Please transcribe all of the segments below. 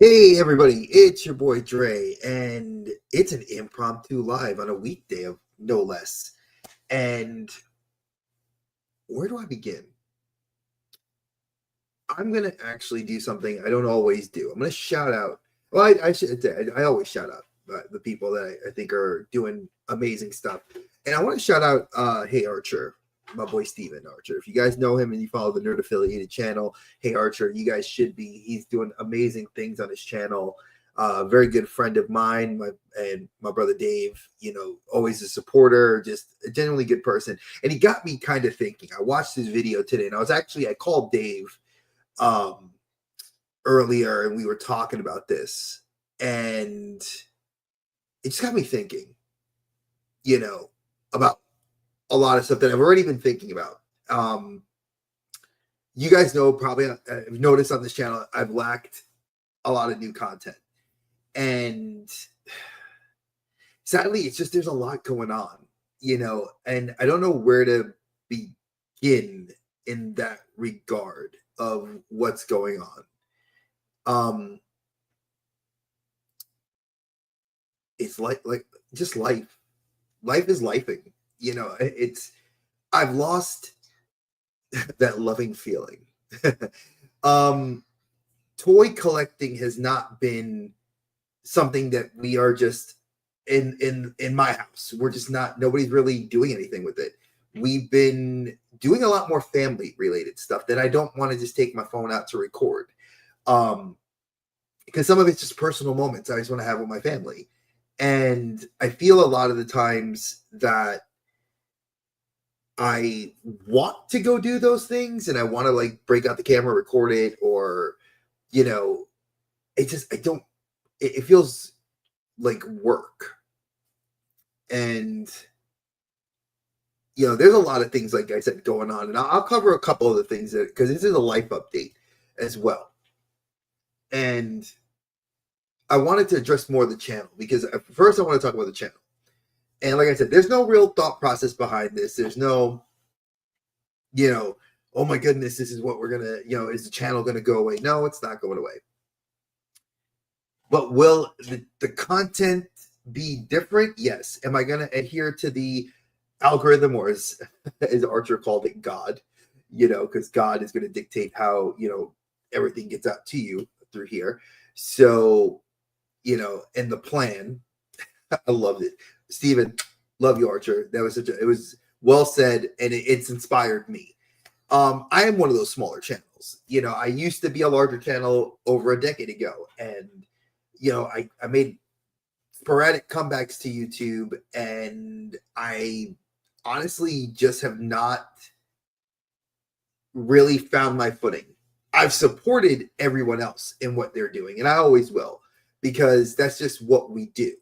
Hey everybody, it's your boy Dre, and it's an impromptu live on a weekday of no less. And where do I begin? I'm gonna actually do something I don't always do. I'm gonna shout out. Well, I always shout out the people that I think are doing amazing stuff, and I want to shout out Hey Archer, my boy Steven Archer. If you guys know him and you follow the Nerd Affiliated channel, Hey Archer, you guys should be. He's doing amazing things on his channel. Very good friend of mine, my brother Dave. Always a supporter, just a genuinely good person. And he got me kind of thinking. I watched his video today, and I called Dave um earlier, and we were talking about this, and it just got me thinking, about a lot of stuff that I've already been thinking about. You guys know, probably I've noticed on this channel, I've lacked a lot of new content, and sadly, it's just there's a lot going on, and I don't know where to begin in that regard of what's going on. It's like just life. Life is lifing. I've lost that loving feeling. um Toy collecting has not been something that we are just in my house. We're just not, nobody's really doing anything with it. We've been doing a lot more family related stuff that I don't want to just take my phone out to record. Because some of it's just personal moments I just want to have with my family. And I feel a lot of the times that I want to go do those things and I want to like break out the camera, record it, or, it feels like work. And, there's a lot of things, like I said, going on. And I'll cover a couple of the things because this is a life update as well. And I wanted to address more of the channel because first I want to talk about the channel. And like I said, there's no real thought process behind this. There's no, oh my goodness, this is what we're going to, is the channel going to go away? No, it's not going away. But will the content be different? Yes. Am I going to adhere to the algorithm, or as Archer called it, God, because God is going to dictate how, everything gets out to you through here. So, and the plan, I loved it. Steven, love you, Archer. That was it was well said, and it's inspired me. I am one of those smaller channels. I used to be a larger channel over a decade ago, and I made sporadic comebacks to YouTube, and I honestly just have not really found my footing. I've supported everyone else in what they're doing, and I always will, because that's just what we do.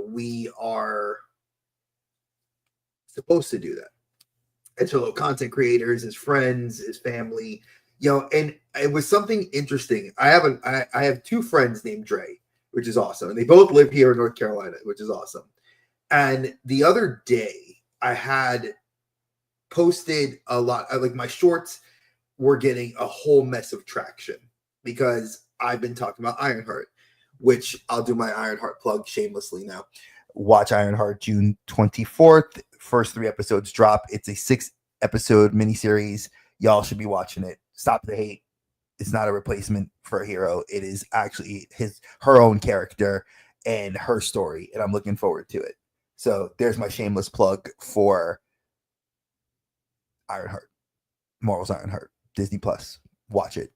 We are supposed to do that. And so content creators, as friends, as family, and it was something interesting. I have two friends named Dre, which is awesome. And they both live here in North Carolina, which is awesome. And the other day I had posted a lot, like my shorts were getting a whole mess of traction because I've been talking about Ironheart, which I'll do my Ironheart plug shamelessly now. Watch Ironheart June 24th. First 3 episodes drop. It's a 6-episode miniseries. Y'all should be watching it. Stop the hate. It's not a replacement for a hero. It is actually her own character and her story, and I'm looking forward to it. So there's my shameless plug for Ironheart. Morals Ironheart. Disney Plus. Watch it.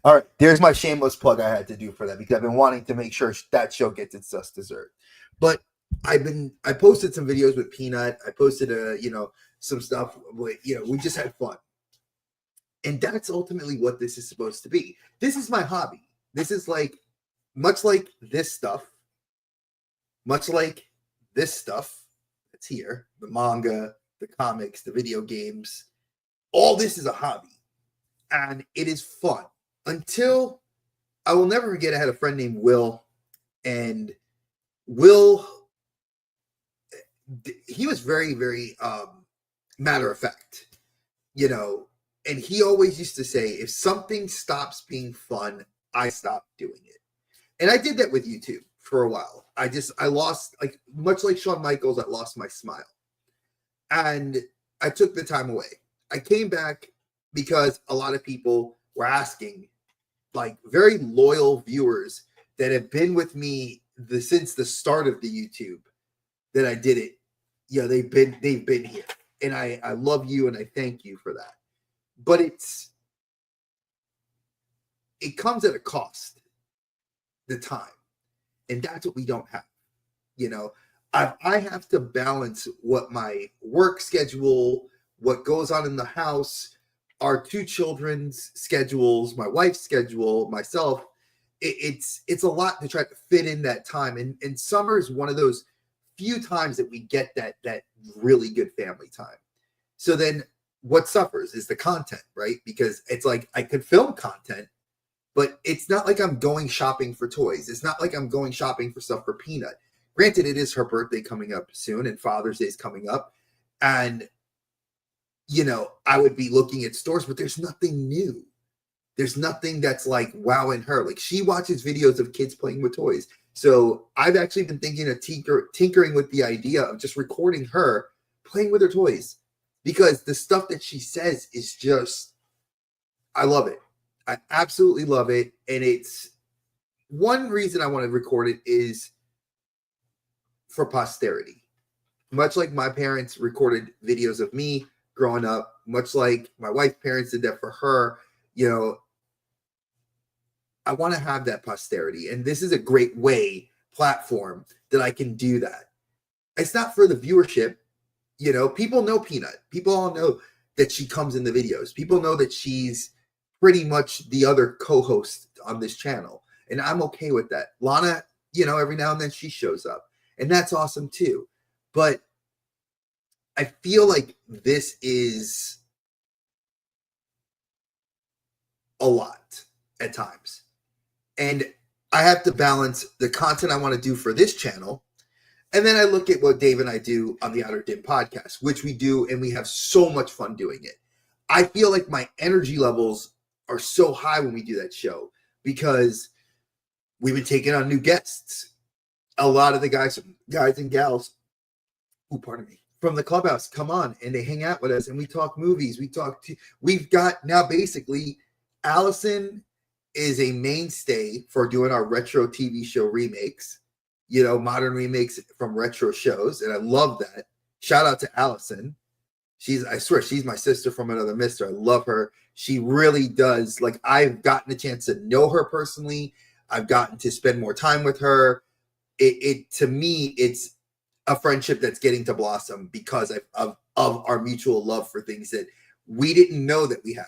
All right, there's my shameless plug I had to do for that because I've been wanting to make sure that show gets its just dessert. But I posted some videos with Peanut. I posted some stuff with, we just had fun. And that's ultimately what this is supposed to be. This is my hobby. This is much like this stuff that's here, the manga, the comics, the video games, all this is a hobby. And it is fun. Until I will never forget, I had a friend named Will, and Will, he was very, very matter of fact, and he always used to say, if something stops being fun, I stopped doing it. And I did that with YouTube for a while. I lost, like, much like Shawn Michaels, I lost my smile. And I took the time away. I came back because a lot of people were asking, like, very loyal viewers that have been with me since the start of the YouTube that I did it. Yeah, they've been here. And I love you and I thank you for that. But it comes at a cost, the time. And that's what we don't have. You know, I have to balance what my work schedule, what goes on in the house, our two children's schedules, my wife's schedule, myself. It's a lot to try to fit in that time. And summer is one of those few times that we get that really good family time. So then what suffers is the content, right? Because it's like I could film content, but it's not like I'm going shopping for toys. It's not like I'm going shopping for stuff for Peanut. Granted, it is her birthday coming up soon and Father's Day is coming up. And, you know, I would be looking at stores, but there's nothing new. There's nothing that's like wowing her. Like, she watches videos of kids playing with toys. So I've actually been thinking of tinkering with the idea of just recording her playing with her toys, because the stuff that she says is just, I love it. I absolutely love it. And it's one reason I want to record it is for posterity. Much like my parents recorded videos of me growing up, much like my wife's parents did that for her, you know, I want to have that posterity. And this is a great platform that I can do that. It's not for the viewership. You know, people know Peanut. People all know that she comes in the videos. People know that she's pretty much the other co-host on this channel. And I'm okay with that. Lana, you know, every now and then she shows up. And that's awesome too. But I feel like this is a lot at times. And I have to balance the content I want to do for this channel. And then I look at what Dave and I do on the Outer Dim podcast, which we do, and we have so much fun doing it. I feel like my energy levels are so high when we do that show because we've been taking on new guests. A lot of the guys and gals, from the clubhouse come on and they hang out with us and we talk movies. We've got now basically Allison is a mainstay for doing our retro TV show remakes, you know, modern remakes from retro shows. And I love that. Shout out to Allison. I swear, she's my sister from another mister. I love her. She really does. Like, I've gotten a chance to know her personally. I've gotten to spend more time with her. To me, it's a friendship that's getting to blossom because of our mutual love for things that we didn't know that we had.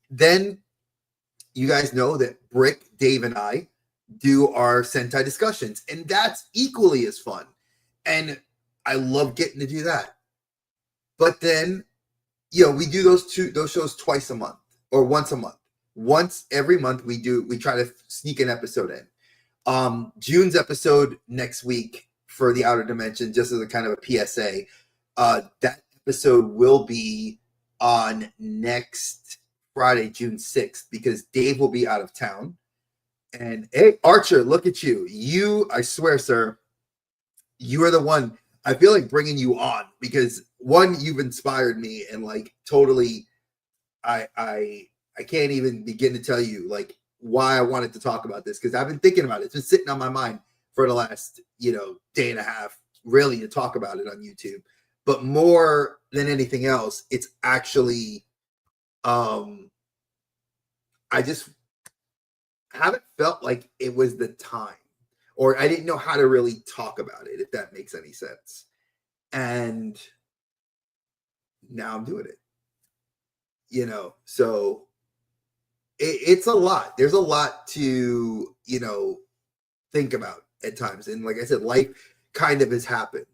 Then you guys know that Brick, Dave, and I do our Sentai discussions, and that's equally as fun. And I love getting to do that. But then, you know, we do those shows twice a month or once a month. Once every month we try to sneak an episode in. June's episode next week for the Outer Dimension, just as a kind of a PSA, that episode will be on next Friday, June 6th, because Dave will be out of town. And hey, Archer, look at you. I swear, sir, you are the one. I feel like bringing you on because one, you've inspired me, and like totally, I can't even begin to tell you like why I wanted to talk about this, because I've been thinking about it. It's been sitting on my mind for the last, day and a half, really, to talk about it on YouTube. But more than anything else, it's actually, I just haven't felt like it was the time, or I didn't know how to really talk about it, if that makes any sense. And now I'm doing it, so it's a lot. There's a lot to, think about at times. And like I said, life kind of has happened.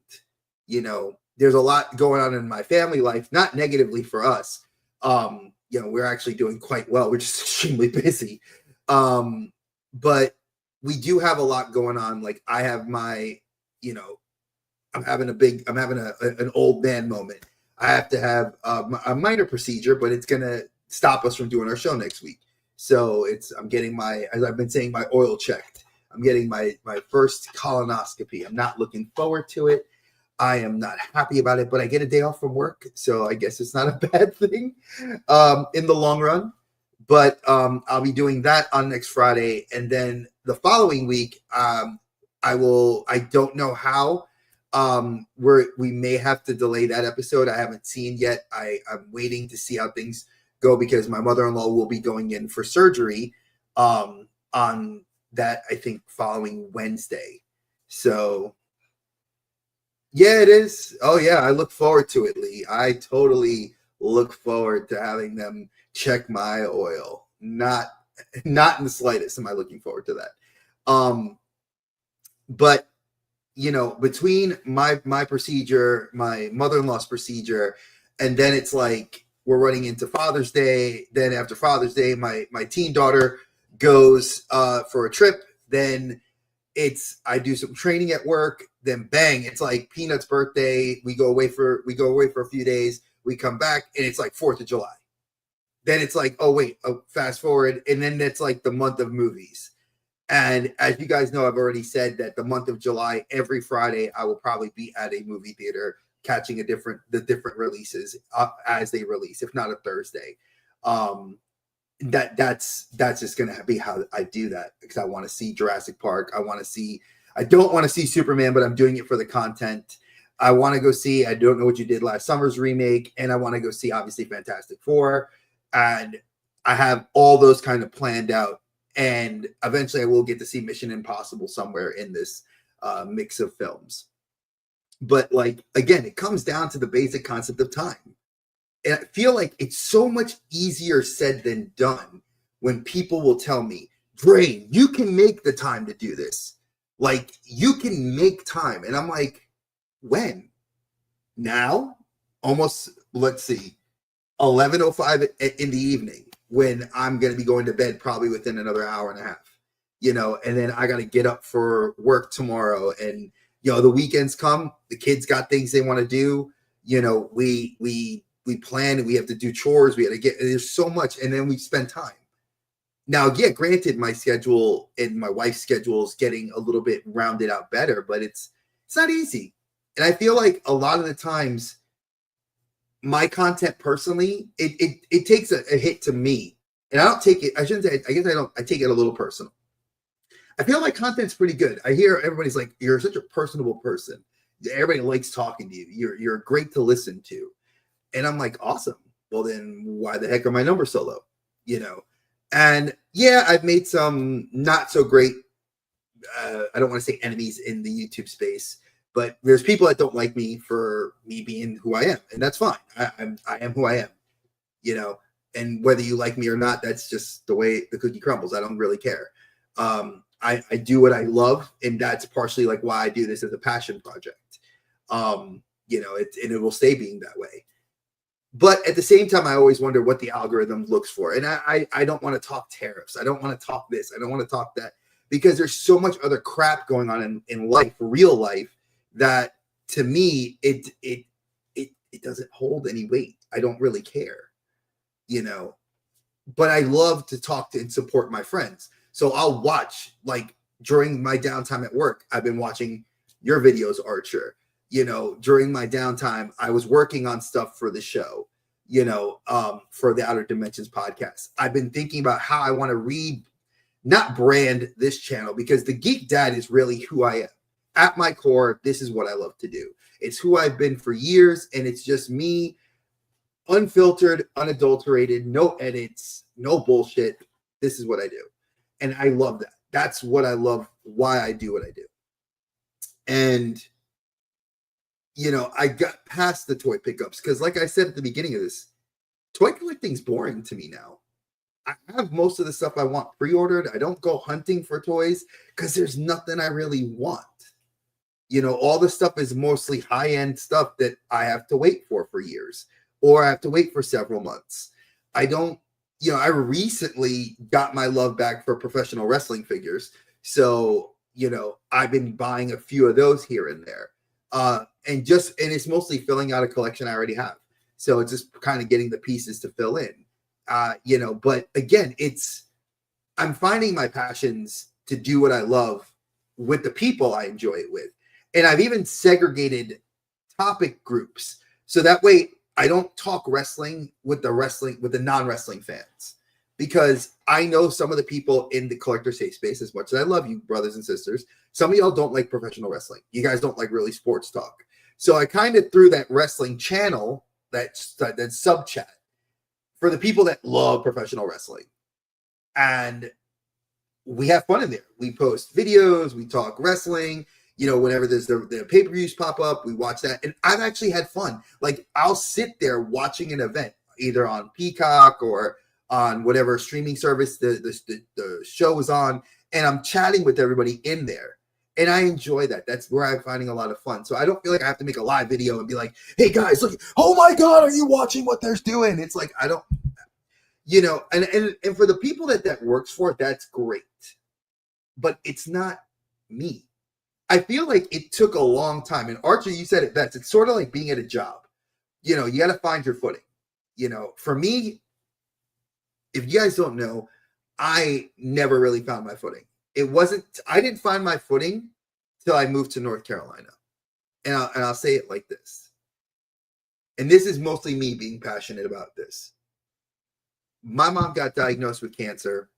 There's a lot going on in my family life, not negatively for us. We're actually doing quite well. We're just extremely busy. But we do have a lot going on. Like I have my, I'm having an old man moment. I have to have a minor procedure, but it's going to stop us from doing our show next week. So I'm getting as I've been saying, my oil checked. I'm getting my first colonoscopy. I'm not looking forward to it. I am not happy about it, but I get a day off from work, so I guess it's not a bad thing in the long run. But I'll be doing that on next Friday, and then the following week, I don't know how. We may have to delay that episode. I haven't seen yet. I'm waiting to see how things go because my mother-in-law will be going in for surgery on that, I think, following Wednesday. So yeah, it is. Oh yeah, I look forward to it, Lee. I totally look forward to having them check my oil. Not in the slightest am I looking forward to that. But between my procedure, my mother-in-law's procedure, and then it's like we're running into Father's Day. Then after Father's Day, my teen daughter goes for a trip. Then I do some training at work. Then bang, it's like Peanut's birthday. We go away for a few days. We come back and it's like 4th of July. Then it's like, fast forward, and then it's like the month of movies. And as you guys know, I've already said that the month of July, every Friday, I will probably be at a movie theater catching the different releases as they release, if not a Thursday. That's just gonna be how I do that, because I want to see Jurassic Park. I don't want to see Superman, but I'm doing it for the content. I want to go see I Don't Know What You Did Last Summer's remake, and I want to go see obviously Fantastic Four, and I have all those kind of planned out. And eventually I will get to see Mission Impossible somewhere in this mix of films. But like, again, it comes down to the basic concept of time. And I feel like it's so much easier said than done when people will tell me, Dre, you can make the time to do this. Like, you can make time. And I'm like, when? Now? Almost, let's see, 11:05 in the evening, when I'm going to be going to bed probably within another hour and a half, and then I got to get up for work tomorrow. And, the weekends come, the kids got things they want to do. We plan and we have to do chores. There's so much. And then we spend time. Now, yeah, granted, my schedule and my wife's schedule is getting a little bit rounded out better, but it's not easy. And I feel like a lot of the times, my content personally, it takes a hit to me, and I don't take it. I shouldn't say. I guess I don't. I take it a little personal. I feel like content's pretty good. I hear everybody's like, "You're such a personable person. Everybody likes talking to you. You're great to listen to," and I'm like, "Awesome. Well, then why the heck are my numbers so low?" And yeah, I've made some not so great. I don't want to say enemies in the YouTube space. But there's people that don't like me for me being who I am, and that's fine. I am who I am, and whether you like me or not, that's just the way the cookie crumbles. I don't really care. I do what I love, and that's partially like why I do this as a passion project. And it will stay being that way. But at the same time, I always wonder what the algorithm looks for. And I don't want to talk tariffs. I don't want to talk this. I don't want to talk that, because there's so much other crap going on in life, real life, that to me it doesn't hold any weight. I don't really care, but I love to talk to and support my friends. So I'll watch, like, during my downtime at work, I've been watching your videos, Archer. During my downtime, I was working on stuff for the show, for the Outer Dimensions podcast. I've been thinking about how I want to not brand this channel, because the Geek Dad is really who I am. At my core, this is what I love to do. It's who I've been for years, and it's just me, unfiltered, unadulterated, no edits, no bullshit. This is what I do. And I love that. That's what I love, why I do what I do. And, I got past the toy pickups, because like I said at the beginning of this, toy collecting's boring to me now. I have most of the stuff I want pre-ordered. I don't go hunting for toys because there's nothing I really want. All the stuff is mostly high-end stuff that I have to wait for years, or I have to wait for several months. I don't, I recently got my love back for professional wrestling figures. So, I've been buying a few of those here and there. And it's mostly filling out a collection I already have. So it's just kind of getting the pieces to fill in, but again, it's I'm finding my passions to do what I love with the people I enjoy it with. And I've even segregated topic groups so that way I don't talk wrestling with the non-wrestling fans, because I know some of the people in the collector safe space, as much as I love you brothers and sisters, some of y'all don't like professional wrestling. You guys don't like really sports talk. So I kind of threw that wrestling channel, that sub chat, for the people that love professional wrestling. And we have fun in there. We post videos, we talk wrestling. Whenever there's the pay-per-views pop up, we watch that. And I've actually had fun. Like, I'll sit there watching an event, either on Peacock or on whatever streaming service the show is on, and I'm chatting with everybody in there. And I enjoy that. That's where I'm finding a lot of fun. So I don't feel like I have to make a live video and be like, hey guys, look, oh my God, are you watching what they're doing? It's like, I don't, and for the people that works for, that's great. But it's not me. I feel like it took a long time. And Archer, you said it best. It's sort of like being at a job. You got to find your footing. For me, if you guys don't know, I never really found my footing. I didn't find my footing till I moved to North Carolina. And I'll say it like this. And this is mostly me being passionate about this. My mom got diagnosed with cancer,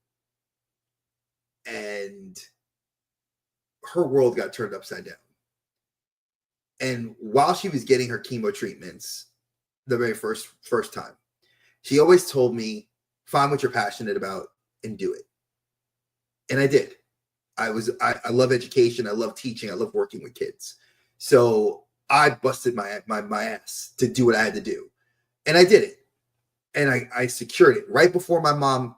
and her world got turned upside down. And while she was getting her chemo treatments, the very first time, she always told me, find what you're passionate about and do it. And I did. I love education. I love teaching. I love working with kids. So I busted my ass to do what I had to do. And I did it. And I secured it right before my mom,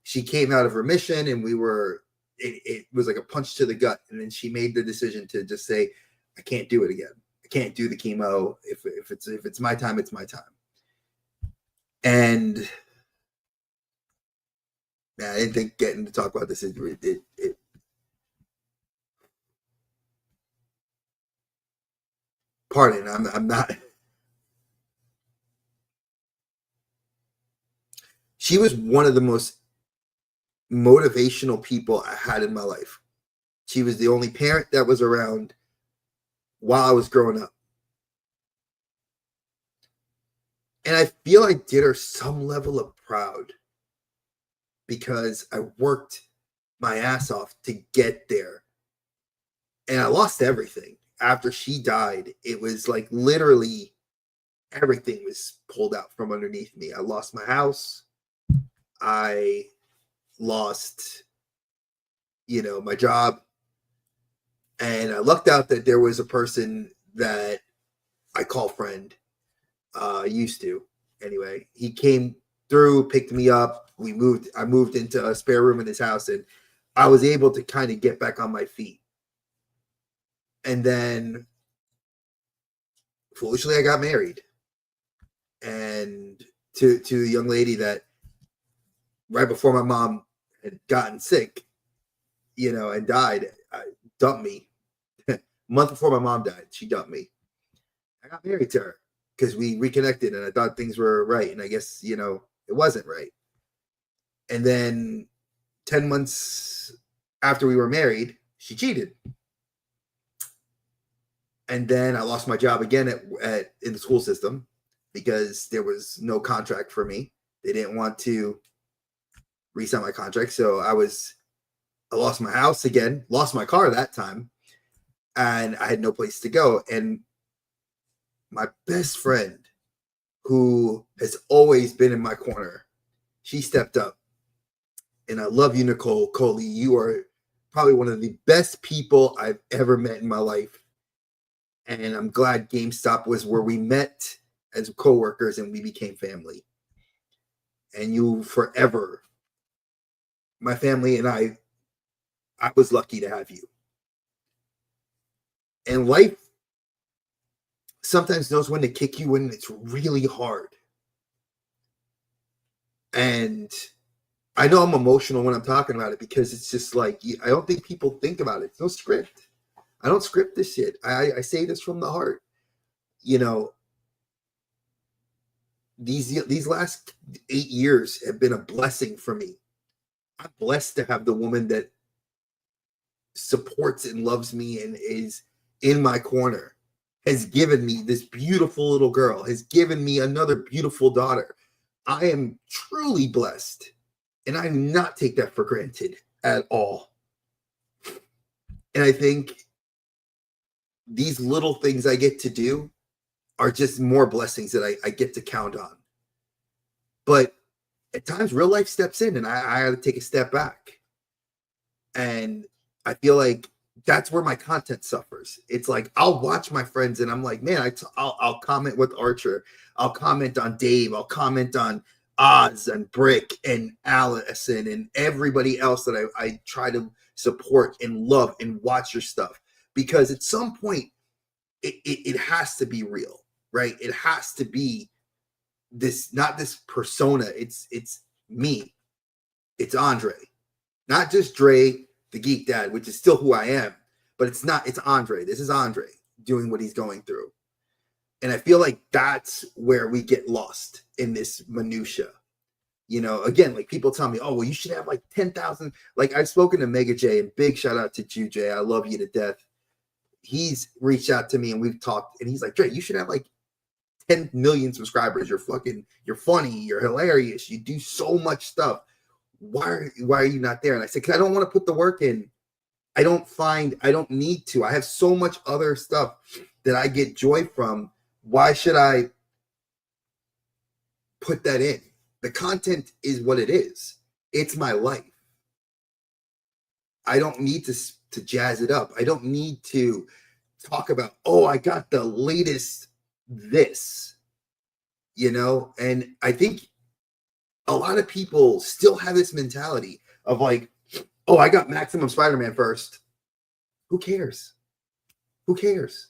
she came out of remission, and it was like a punch to the gut. And then she made the decision to just say, I can't do it again. I can't do the chemo. If it's my time, it's my time. And man, I didn't think getting to talk about this pardon, I'm not. She was one of the most motivational people I had in my life. She was the only parent that was around while I was growing up. And I feel I did her some level of proud, because I worked my ass off to get there. And I lost everything. After she died, it was like literally everything was pulled out from underneath me. I lost my house. I lost, my job. And I lucked out that there was a person that I call friend, used to. Anyway, he came through, picked me up. I moved into a spare room in his house, and I was able to kind of get back on my feet. And then foolishly, I got married, and to a young lady that right before my mom had gotten sick, and died, dumped me. A month before my mom died, she dumped me. I got married to her because we reconnected, and I thought things were right. And I guess, it wasn't right. And then 10 months after we were married, she cheated. And then I lost my job again in the school system because there was no contract for me. They didn't want to re-sign my contract. So I lost my house again, lost my car that time, and I had no place to go. And my best friend, who has always been in my corner, she stepped up. And I love you, Nicole Coley. You are probably one of the best people I've ever met in my life. And I'm glad GameStop was where we met as coworkers and we became family. And you forever, my family and I was lucky to have you. And life sometimes knows when to kick you when it's really hard. And I know I'm emotional when I'm talking about it, because it's just like, I don't think people think about it. It's no script. I don't script this shit. I say this from the heart. These last 8 years have been a blessing for me. I'm blessed to have the woman that supports and loves me and is in my corner, has given me this beautiful little girl, has given me another beautiful daughter. I am truly blessed, and I do not take that for granted at all. And I think these little things I get to do are just more blessings that I get to count on. But at times, real life steps in, and I got to take a step back. And I feel like that's where my content suffers. It's like I'll watch my friends, and I'm like, man, I'll comment with Archer, I'll comment on Dave, I'll comment on Oz and Brick and Allison and everybody else that I try to support and love and watch your stuff, because at some point it has to be real, right? It has to be this, not this persona. It's me. It's Andre, not just Dre, the Geek Dad, which is still who I am, but it's Andre. This is Andre doing what he's going through. And I feel like that's where we get lost in this minutia. You know, again, like people tell me, oh, well, you should have like 10,000. Like I've spoken to Mega J, and big shout out to Jew J. I love you to death. He's reached out to me and we've talked, and he's like, Dre, you should have like 10 million subscribers. You're funny, you're hilarious, you do so much stuff. Why are you not there? And I said, because I don't want to put the work in. I don't need to. I have so much other stuff that I get joy from. Why should I put that in? The content is what it is. It's my life. I don't need to jazz it up. I don't need to talk about, oh, I got the latest this, you know? And I think a lot of people still have this mentality of like, oh, I got Maximum Spider-Man first. Who cares? Who cares?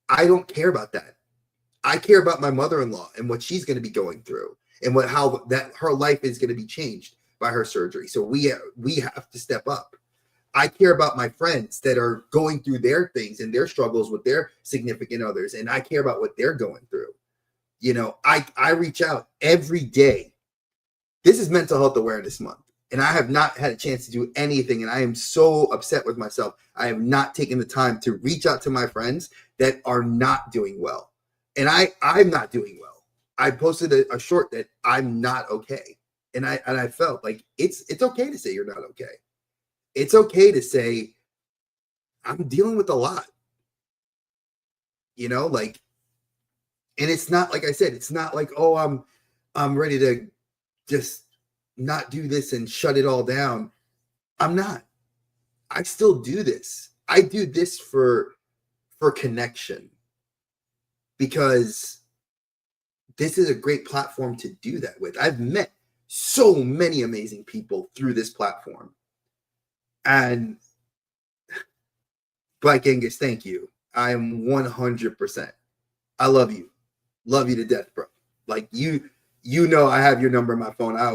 I don't care about that. I care about my mother-in-law and what she's going to be going through, and how her life is going to be changed by her surgery. So we have to step up. I care about my friends that are going through their things and their struggles with their significant others, and I care about what they're going through. You know, I reach out every day. This is Mental Health Awareness Month, and I have not had a chance to do anything, and I am so upset with myself. I have not taken the time to reach out to my friends that are not doing well. And I'm not doing well. I posted a short that I'm not okay. And I felt like it's okay to say you're not okay. It's okay to say I'm dealing with a lot. You know, like, and it's not, like I said, it's not like, oh, I'm ready to just not do this and shut it all down. I'm not. I still do this. I do this for connection, because this is a great platform to do that with. I've met so many amazing people through this platform. And Black Angus, thank you. I am 100%. I love you. Love you to death, bro. Like you know, I have your number in my phone. I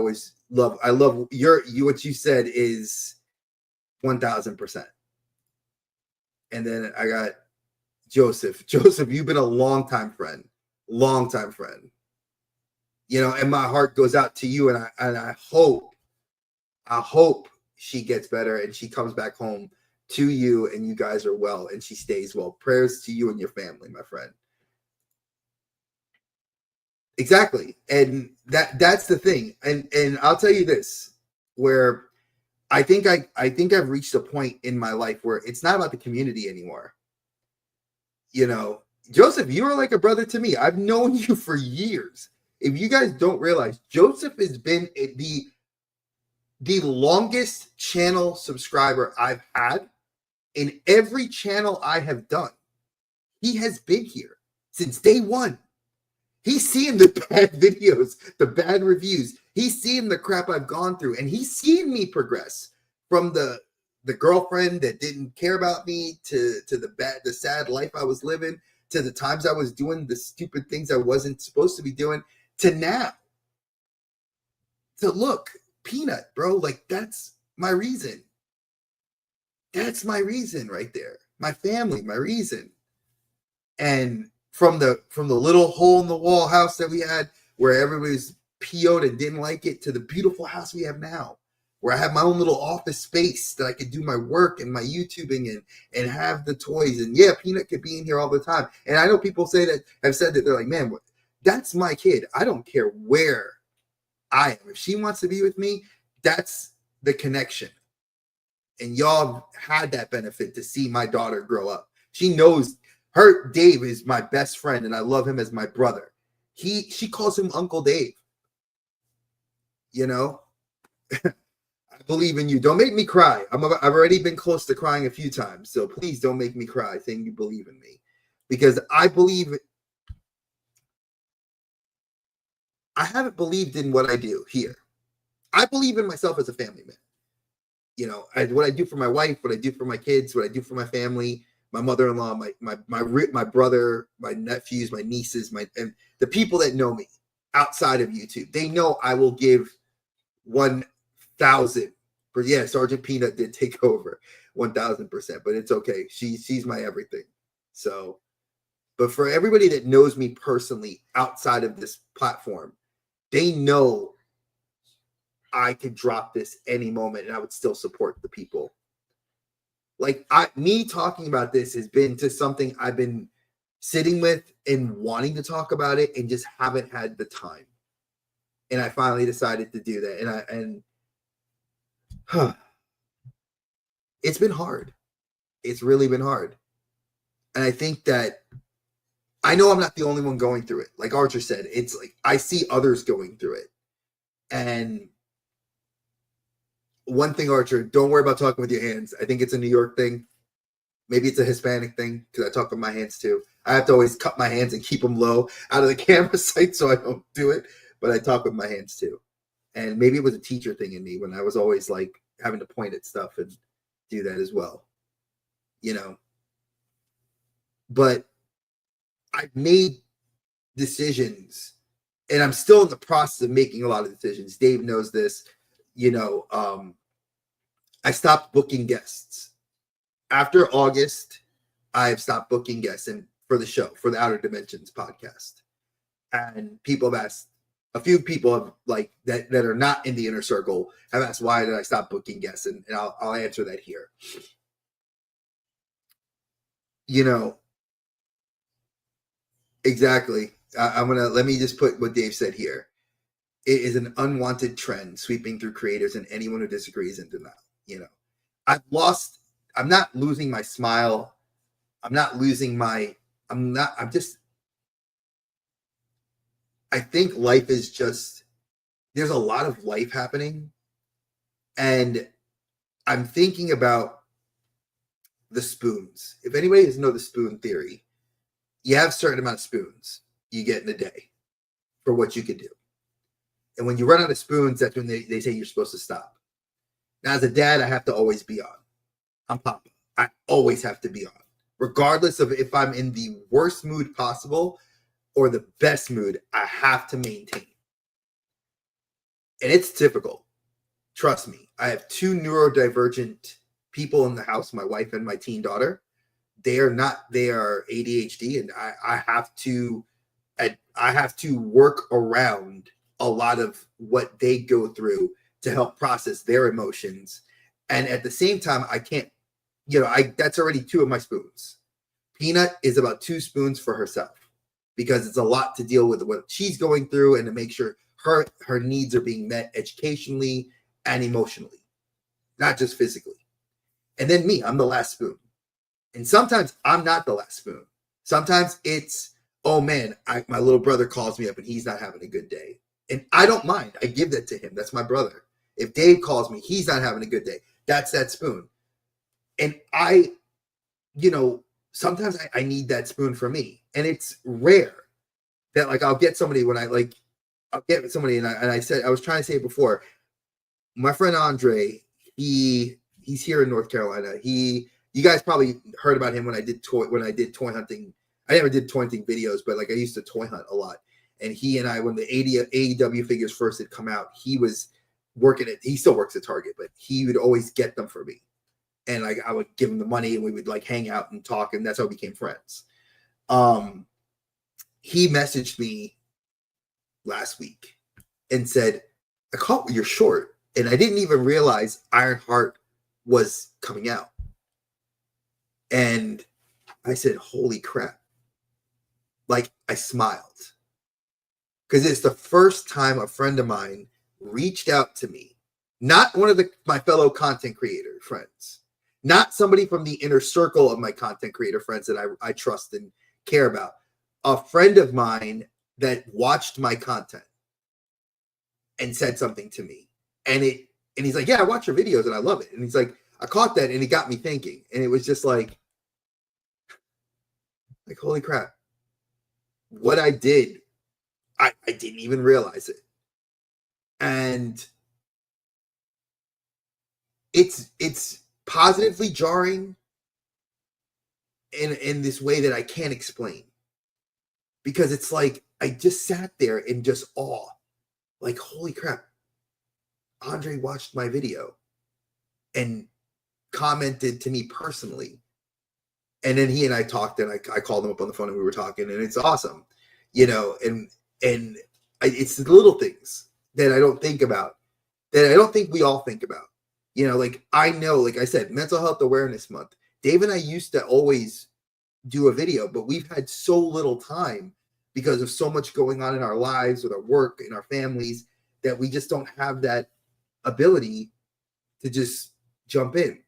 love what you said is 1000%. And then I got Joseph. Joseph, you've been a longtime friend. You know, and my heart goes out to you, and I hope she gets better and she comes back home to you and you guys are well and she stays well. Prayers to you and your family, my friend. Exactly. And that's the thing. And I'll tell you this, where I think I've reached a point in my life where it's not about the community anymore. You know, Joseph, you are like a brother to me. I've known you for years. If you guys don't realize, Joseph has been the longest channel subscriber I've had in every channel I have done. He has been here since day one. He's seeing the bad videos, the bad reviews. He's seeing the crap I've gone through, and he's seeing me progress from the girlfriend that didn't care about me to the sad life I was living, to the times I was doing the stupid things I wasn't supposed to be doing, to now. To look, Peanut, bro, like that's my reason. That's my reason right there. My family, my reason. And from the little hole in the wall house that we had, where everybody's PO'd and didn't like it to the beautiful house we have now, where I have my own little office space that I could do my work and my YouTubing and have the toys. And yeah, Peanut could be in here all the time. And I know people have said that they're like, man, that's my kid. I don't care where I am. If she wants to be with me, that's the connection. And y'all had that benefit to see my daughter grow up. She knows Dave is my best friend, and I love him as my brother. She calls him Uncle Dave. You know, I believe in you. Don't make me cry. I've already been close to crying a few times, so please don't make me cry saying you believe in me, because I haven't believed in what I do here. I believe in myself as a family man. You know, what I do for my wife, what I do for my kids, what I do for my family, my mother-in-law, my brother, my nephews, my nieces, and the people that know me outside of YouTube. They know I will give 1,000. But yeah, Sergeant Peanut did take over 1,000%, but it's okay. She's my everything. So, but for everybody that knows me personally outside of this platform, they know I could drop this any moment and I would still support the people. Like me talking about this has been just something I've been sitting with and wanting to talk about it and just haven't had the time. And I finally decided to do that. It's been hard. It's really been hard. And I think that I know I'm not the only one going through it. Like Archer said, it's like I see others going through it. And one thing, Archer, don't worry about talking with your hands. I think it's a New York thing. Maybe it's a Hispanic thing because I talk with my hands too. I have to always cut my hands and keep them low out of the camera sight so I don't do it. But I talk with my hands too. And maybe it was a teacher thing in me when I was always like having to point at stuff and do that as well. You know. But I've made decisions and I'm still in the process of making a lot of decisions. Dave knows this. You know, I stopped booking guests. After August, I've stopped booking guests and for the show, for the Outer Dimensions podcast. And people have asked, a few people have like that are not in the inner circle have asked, why did I stop booking guests? And I'll answer that here. You know, exactly. Let me just put what Dave said here. It is an unwanted trend sweeping through creators and anyone who disagrees and denial. You know, I'm not losing my smile. I think life is just, there's a lot of life happening. And I'm thinking about the spoons. If anybody doesn't know the spoon theory, you have a certain amount of spoons you get in a day for what you can do. And when you run out of spoons, that's when they say you're supposed to stop. Now, as a dad, I have to always be on. I'm Papa. I always have to be on. Regardless of if I'm in the worst mood possible or the best mood, I have to maintain. And it's difficult. Trust me. I have two neurodivergent people in the house, my wife and my teen daughter. They are ADHD, and I have to work around a lot of what they go through to help process their emotions. And at the same time, I can't, that's already two of my spoons. Peanut is about 2 spoons for herself because it's a lot to deal with what she's going through and to make sure her needs are being met educationally and emotionally, not just physically. And then me, I'm the last spoon. And sometimes I'm not the last spoon. Sometimes it's, oh man, my little brother calls me up and he's not having a good day. And I don't mind. I give that to him. That's my brother. If Dave calls me, he's not having a good day. That's that spoon. And sometimes I need that spoon for me. And it's rare that like I'll get somebody and I said, I was trying to say it before. My friend Andre, he's here in North Carolina. You guys probably heard about him when I did toy hunting. I never did toy hunting videos, but like I used to toy hunt a lot. And he and I, when the AEW figures first had come out, he was working he still works at Target, but he would always get them for me. And like I would give him the money and we would like hang out and talk, and that's how we became friends. He messaged me last week and said, I caught your short. And I didn't even realize Ironheart was coming out. And I said, holy crap. Like, I smiled. Because it's the first time a friend of mine reached out to me. Not one of my fellow content creator friends. Not somebody from the inner circle of my content creator friends that I trust and care about. A friend of mine that watched my content and said something to me. And he's like, yeah, I watch your videos and I love it. And he's like, I caught that and it got me thinking. And it was just like, holy crap. What I did, I didn't even realize it. And it's positively jarring in this way that I can't explain. Because it's like, I just sat there in just awe. Like, holy crap. Andre watched my video and commented to me personally. And then he and I talked, and I called him up on the phone and we were talking, and it's awesome, and it's the little things that I don't think about, that I don't think we all think about. Like, I know, like I said, Mental Health Awareness Month. Dave and I used to always do a video, but we've had so little time because of so much going on in our lives with our work and our families that we just don't have that ability to just jump in.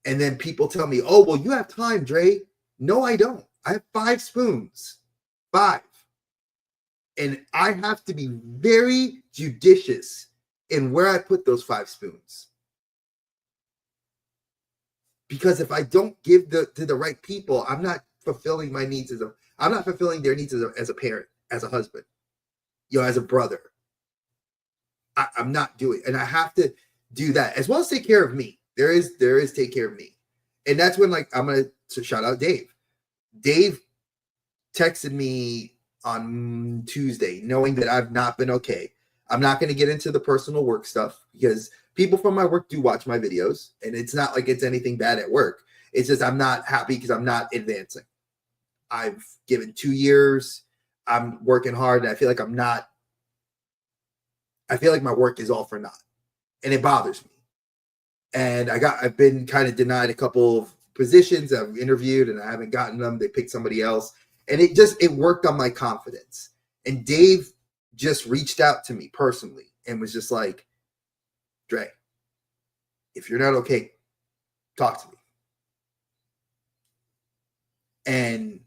And then people tell me, oh, well, you have time, Dre. No, I don't. I have 5 spoons. 5. And I have to be very judicious in where I put those 5 spoons. Because if I don't give to the right people, I'm not fulfilling my needs I'm not fulfilling their needs as a parent, as a husband, as a brother. I'm not doing, and I have to do that as well as take care of me. There is take care of me. And that's when, like, I'm going to shout out Dave. Dave texted me on Tuesday, knowing that I've not been okay. I'm not going to get into the personal work stuff because people from my work do watch my videos, and it's not like it's anything bad at work. It's just I'm not happy because I'm not advancing. I've given 2 years. I'm working hard, and I feel like my work is all for naught, and it bothers me. And I've been kind of denied a couple of positions I've interviewed, and I haven't gotten them. They picked somebody else, and it worked on my confidence. And Dave just reached out to me personally and was just like, Dre, if you're not okay, talk to me. And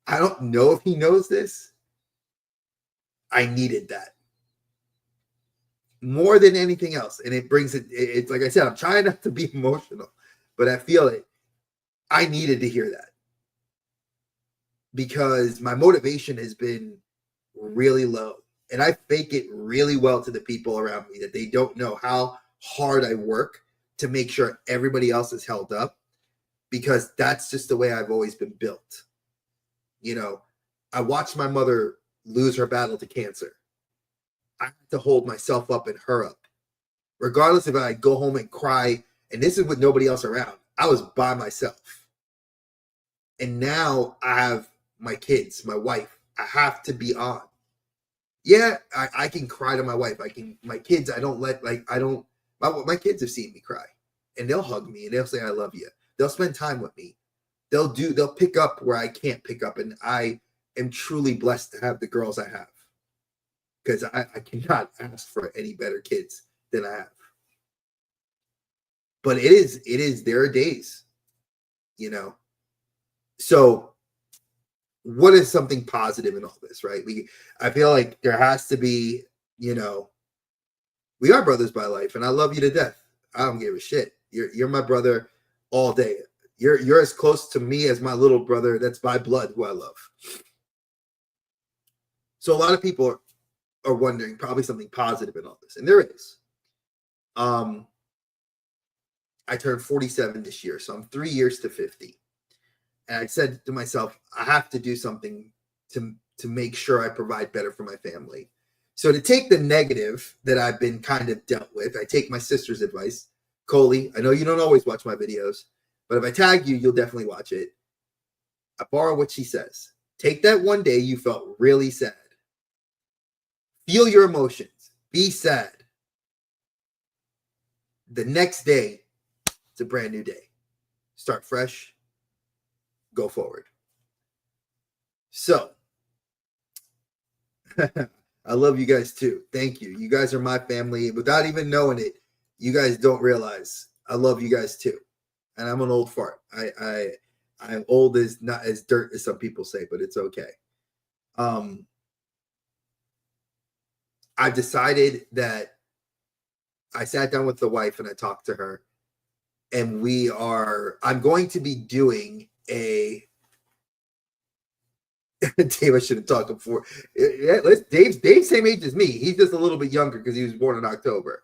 I don't know if he knows this. I needed that more than anything else. And it brings it's like I said, I'm trying not to be emotional, but I feel it. I needed to hear that because my motivation has been really low. And I fake it really well to the people around me that they don't know how hard I work to make sure everybody else is held up, because that's just the way I've always been built. I watched my mother lose her battle to cancer. I had to hold myself up and her up. Regardless if I go home and cry, and this is with nobody else around. I was by myself. And now I have my kids, my wife. I have to be on. Yeah, I can cry to my wife. My kids, my kids have seen me cry. And they'll hug me and they'll say, I love you. They'll spend time with me. They'll pick up where I can't pick up. And I am truly blessed to have the girls I have. Because I cannot ask for any better kids than I have. But there are days, So what is something positive in all this, right? I feel like there has to be, we are brothers by life, and I love you to death. I don't give a shit. You're my brother all day. You're as close to me as my little brother that's by blood, who I love. So a lot of people are wondering probably something positive in all this, and there is. I turned 47 this year, so I'm 3 years to 50. And I said to myself, I have to do something to make sure I provide better for my family. So to take the negative that I've been kind of dealt with, I take my sister's advice. Coley, I know you don't always watch my videos, but if I tag you, you'll definitely watch it. I borrow what she says. Take that one day you felt really sad. Feel your emotions. Be sad. The next day, it's a brand new day. Start fresh. Go forward. So, I love you guys too. Thank you. You guys are my family. Without even knowing it, you guys don't realize I love you guys too. And I'm an old fart. I'm old as not as dirt as some people say, but it's okay. I've decided that I sat down with the wife and I talked to her, and I'm going to be doing a Dave, I should have talked before. Yeah, Dave's same age as me. He's just a little bit younger because he was born in October.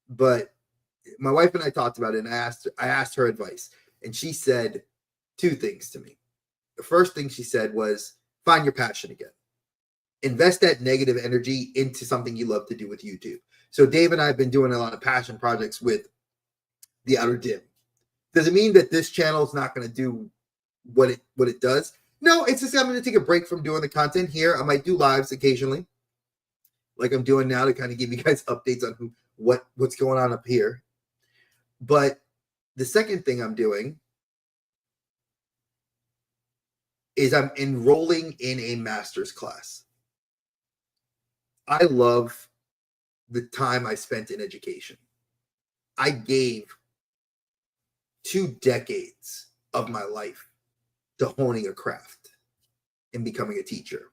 But my wife and I talked about it, and I asked her advice, and she said two things to me. The first thing she said was, find your passion again. Invest that negative energy into something you love to do with YouTube. So Dave and I have been doing a lot of passion projects with The Outer Dim. Does it mean that this channel is not going to do what it does? No, it's just I'm going to take a break from doing the content here. I might do lives occasionally, like I'm doing now, to kind of give you guys updates on what's going on up here. But the second thing I'm doing is I'm enrolling in a master's class. I love the time I spent in education. I gave 2 decades of my life to honing a craft and becoming a teacher.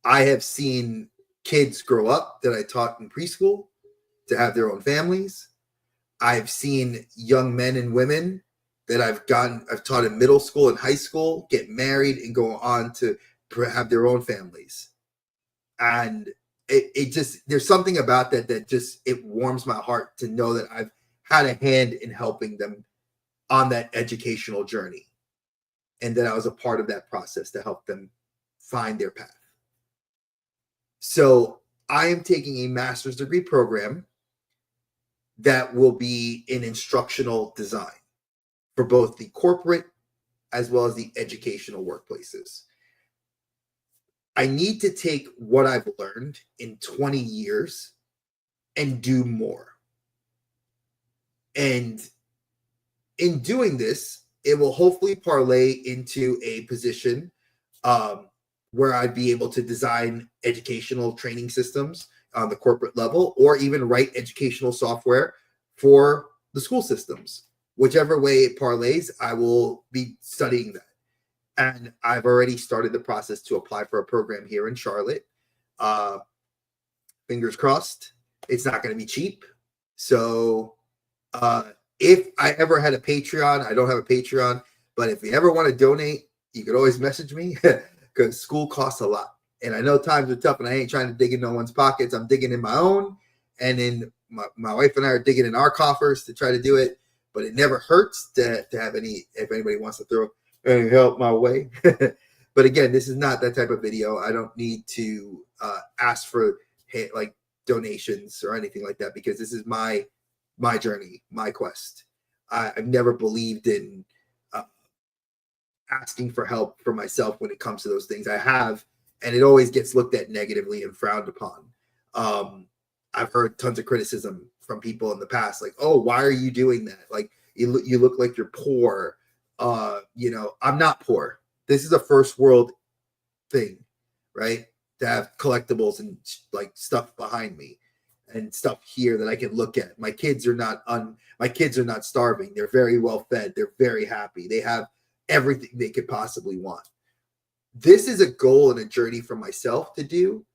I have seen kids grow up that I taught in preschool to have their own families. I've seen young men and women that I've taught in middle school and high school get married and go on to have their own families. And it just, there's something about that just, it warms my heart to know that I've had a hand in helping them on that educational journey, and that I was a part of that process to help them find their path. So I am taking a master's degree program that will be in instructional design for both the corporate as well as the educational workplaces. I need to take what I've learned in 20 years and do more. And in doing this, it will hopefully parlay into a position where I'd be able to design educational training systems on the corporate level, or even write educational software for the school systems. Whichever way it parlays, I will be studying that. And I've already started the process to apply for a program here in Charlotte. Fingers crossed. It's not going to be cheap. So if I ever had a Patreon, I don't have a Patreon, but if you ever want to donate, you could always message me, because school costs a lot. And I know times are tough, and I ain't trying to dig in no one's pockets. I'm digging in my own. And then my wife and I are digging in our coffers to try to do it. But it never hurts to have if anybody wants to throw any help my way. But again, this is not that type of video. I don't need to ask for like donations or anything like that, because this is my journey, my quest. I've never believed in asking for help for myself when it comes to those things. I have, and it always gets looked at negatively and frowned upon. I've heard tons of criticism from people in the past, like, "Oh, why are you doing that? Like, you look like you're poor." I'm not poor. This is a first world thing, right? To have collectibles and like stuff behind me and stuff here that I can look at. My kids are not starving. They're very well fed. They're very happy. They have everything they could possibly want. This is a goal and a journey for myself to do.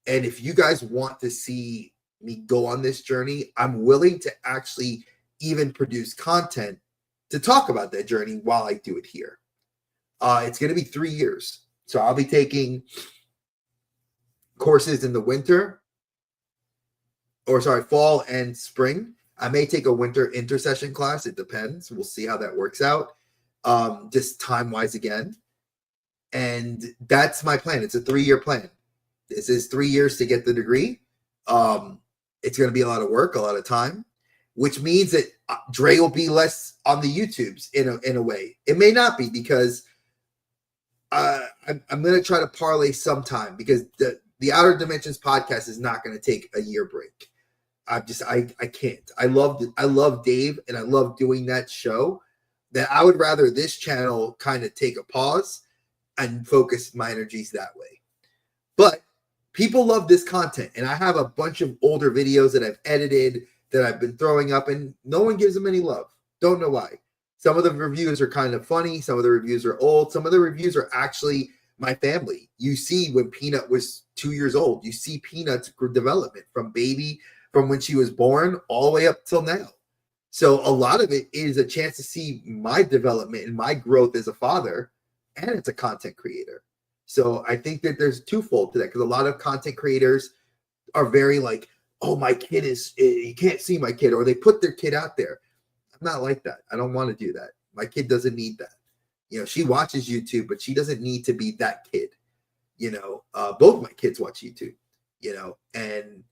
And if you guys want to see me go on this journey, I'm willing to actually even produce content to talk about that journey while I do it here. It's going to be 3 years. So I'll be taking courses in the fall and spring. I may take a winter intersession class. It depends. We'll see how that works out. Just time-wise again. And that's my plan. It's a 3-year plan. This is 3 years to get the degree. It's going to be a lot of work, a lot of time, which means that Dre will be less on the YouTubes in a way. It may not be, because I'm going to try to parlay sometime, because the Outer Dimensions podcast is not going to take a year break. I can't. I love Dave, and I love doing that show. That I would rather this channel kind of take a pause and focus my energies that way. But people love this content, and I have a bunch of older videos that I've edited that I've been throwing up, and no one gives them any love. Don't know why. Some of the reviews are kind of funny. Some of the reviews are old. Some of the reviews are actually my family. You see when Peanut was 2 years old, you see Peanut's development from when she was born all the way up till now. So a lot of it is a chance to see my development and my growth as a father, and it's a content creator. So I think that there's twofold to that, because a lot of content creators are very like, oh, my kid you can't see my kid, or they put their kid out there. I'm not like that. I don't want to do that. My kid doesn't need that. She watches YouTube, but she doesn't need to be that kid. Both my kids watch YouTube, and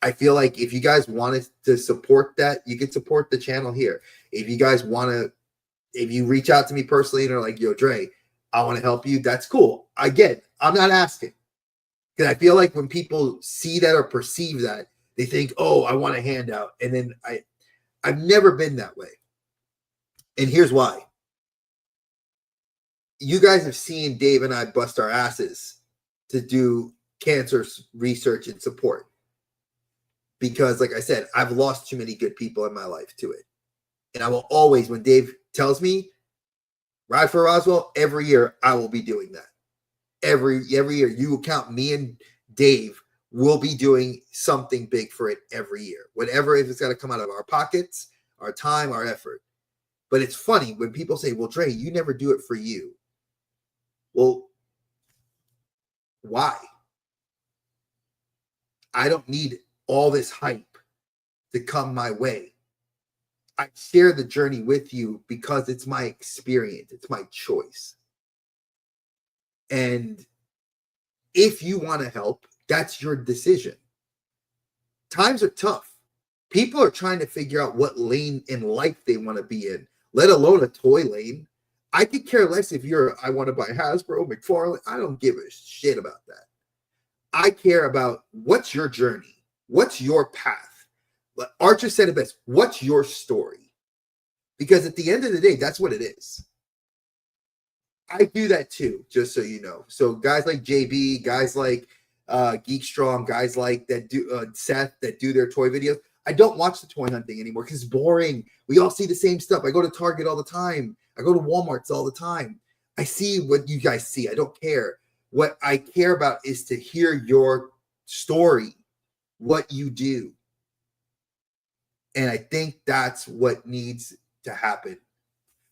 I feel like if you guys wanted to support that, you can support the channel here. If you guys if you reach out to me personally and are like, yo, Dre, I want to help you, that's cool. Again, I'm not asking, because I feel like when people see that or perceive that, they think, oh, I want a handout. And then I've never been that way. And here's why. You guys have seen Dave and I bust our asses to do cancer research and support. Because, like I said, I've lost too many good people in my life to it. And I will always, when Dave tells me, Ride for Roswell, every year I will be doing that. Every year, you will count me and Dave will be doing something big for it every year. Whatever, if it's got to come out of our pockets, our time, our effort. But it's funny when people say, well, Dre, you never do it for you. Well, why? I don't need all this hype to come my way. I share the journey with you because it's my experience. It's my choice. And if you want to help, that's your decision. Times are tough. People are trying to figure out what lane in life they want to be in, let alone a toy lane. I could care less if I want to buy Hasbro, McFarlane. I don't give a shit about that. I care about what's your journey? What's your path? Archer said it best. What's your story? Because at the end of the day, that's what it is. I do that too, just so you know. So guys like JB, guys like Geek Strong, guys like that do Seth that do their toy videos. I don't watch the toy hunting anymore because it's boring. We all see the same stuff. I go to Target all the time. I go to Walmart's all the time. I see what you guys see. I don't care. What I care about is to hear your story, what you do. And I think that's what needs to happen.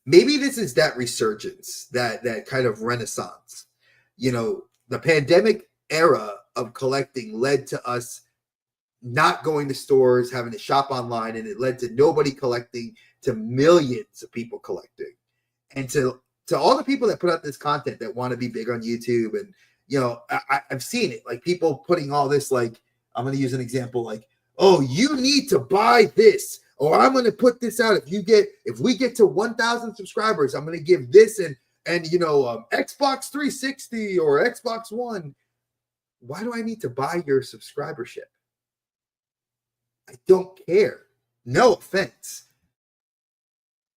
Maybe this is that resurgence, that kind of renaissance. The pandemic era of collecting led to us not going to stores, having to shop online, and it led to nobody collecting, to millions of people collecting. And to all the people that put out this content that want to be big on YouTube, and I've seen it, like people putting all this, like, I'm going to use an example, like, oh, you need to buy this, or I'm going to put this out. If we get to 1,000 subscribers, I'm going to give this and Xbox 360 or Xbox One. Why do I need to buy your subscribership? I don't care. No offense.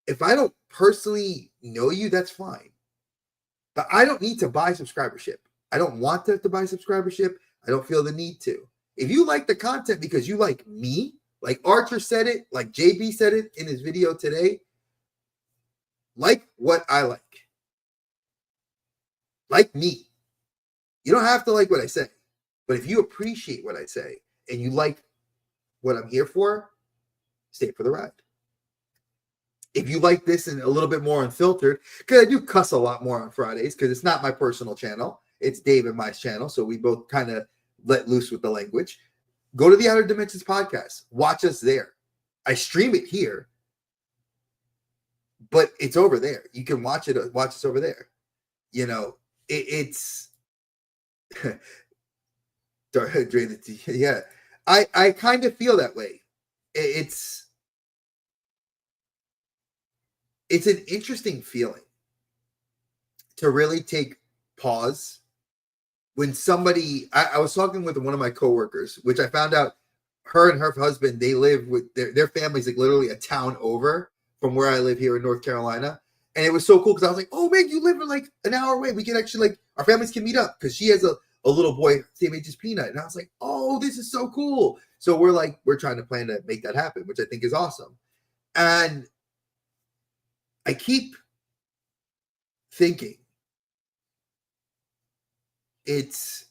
If I don't personally know you, that's fine. But I don't need to buy subscribership. I don't want to buy subscribership. I don't feel the need to. If you like the content because you like me, like Archer said it, like JB said it in his video today, like what I like. Like me. You don't have to like what I say. But if you appreciate what I say and you like what I'm here for, stay for the ride. If you like this and a little bit more unfiltered, because I do cuss a lot more on Fridays, because it's not my personal channel. It's Dave and my channel. So we both kind of let loose with the language. Go to the Outer Dimensions podcast. Watch us there. I stream it here, but it's over there. You can watch us over there. It's yeah. I kind of feel that way. It's an interesting feeling to really take pause when somebody, I was talking with one of my coworkers, which I found out her and her husband, they live with their family's like literally a town over from where I live here in North Carolina. And it was so cool because I was like, oh man, you live like an hour away. We can actually like, our families can meet up because she has a little boy, same age as Peanut. And I was like, oh, this is so cool. So we're trying to plan to make that happen, which I think is awesome. And I keep thinking it's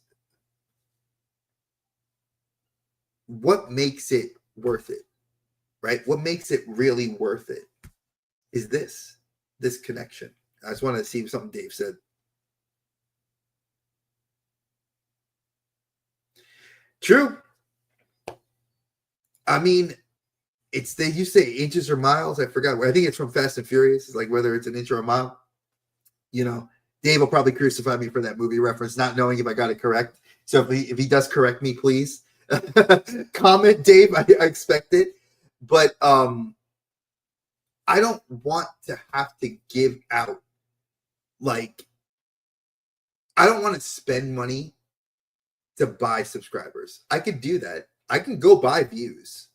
what makes it worth it, right? What makes it really worth it is this connection. I just want to see something Dave said. True. I mean, it's you say inches or miles. I forgot. I think it's from Fast and Furious. It's like whether it's an inch or a mile. You know, Dave will probably crucify me for that movie reference, not knowing if I got it correct. So if he does correct me, please comment, Dave. I expect it. But I don't want to have to give out. Like, I don't want to spend money to buy subscribers. I could do that. I can go buy views.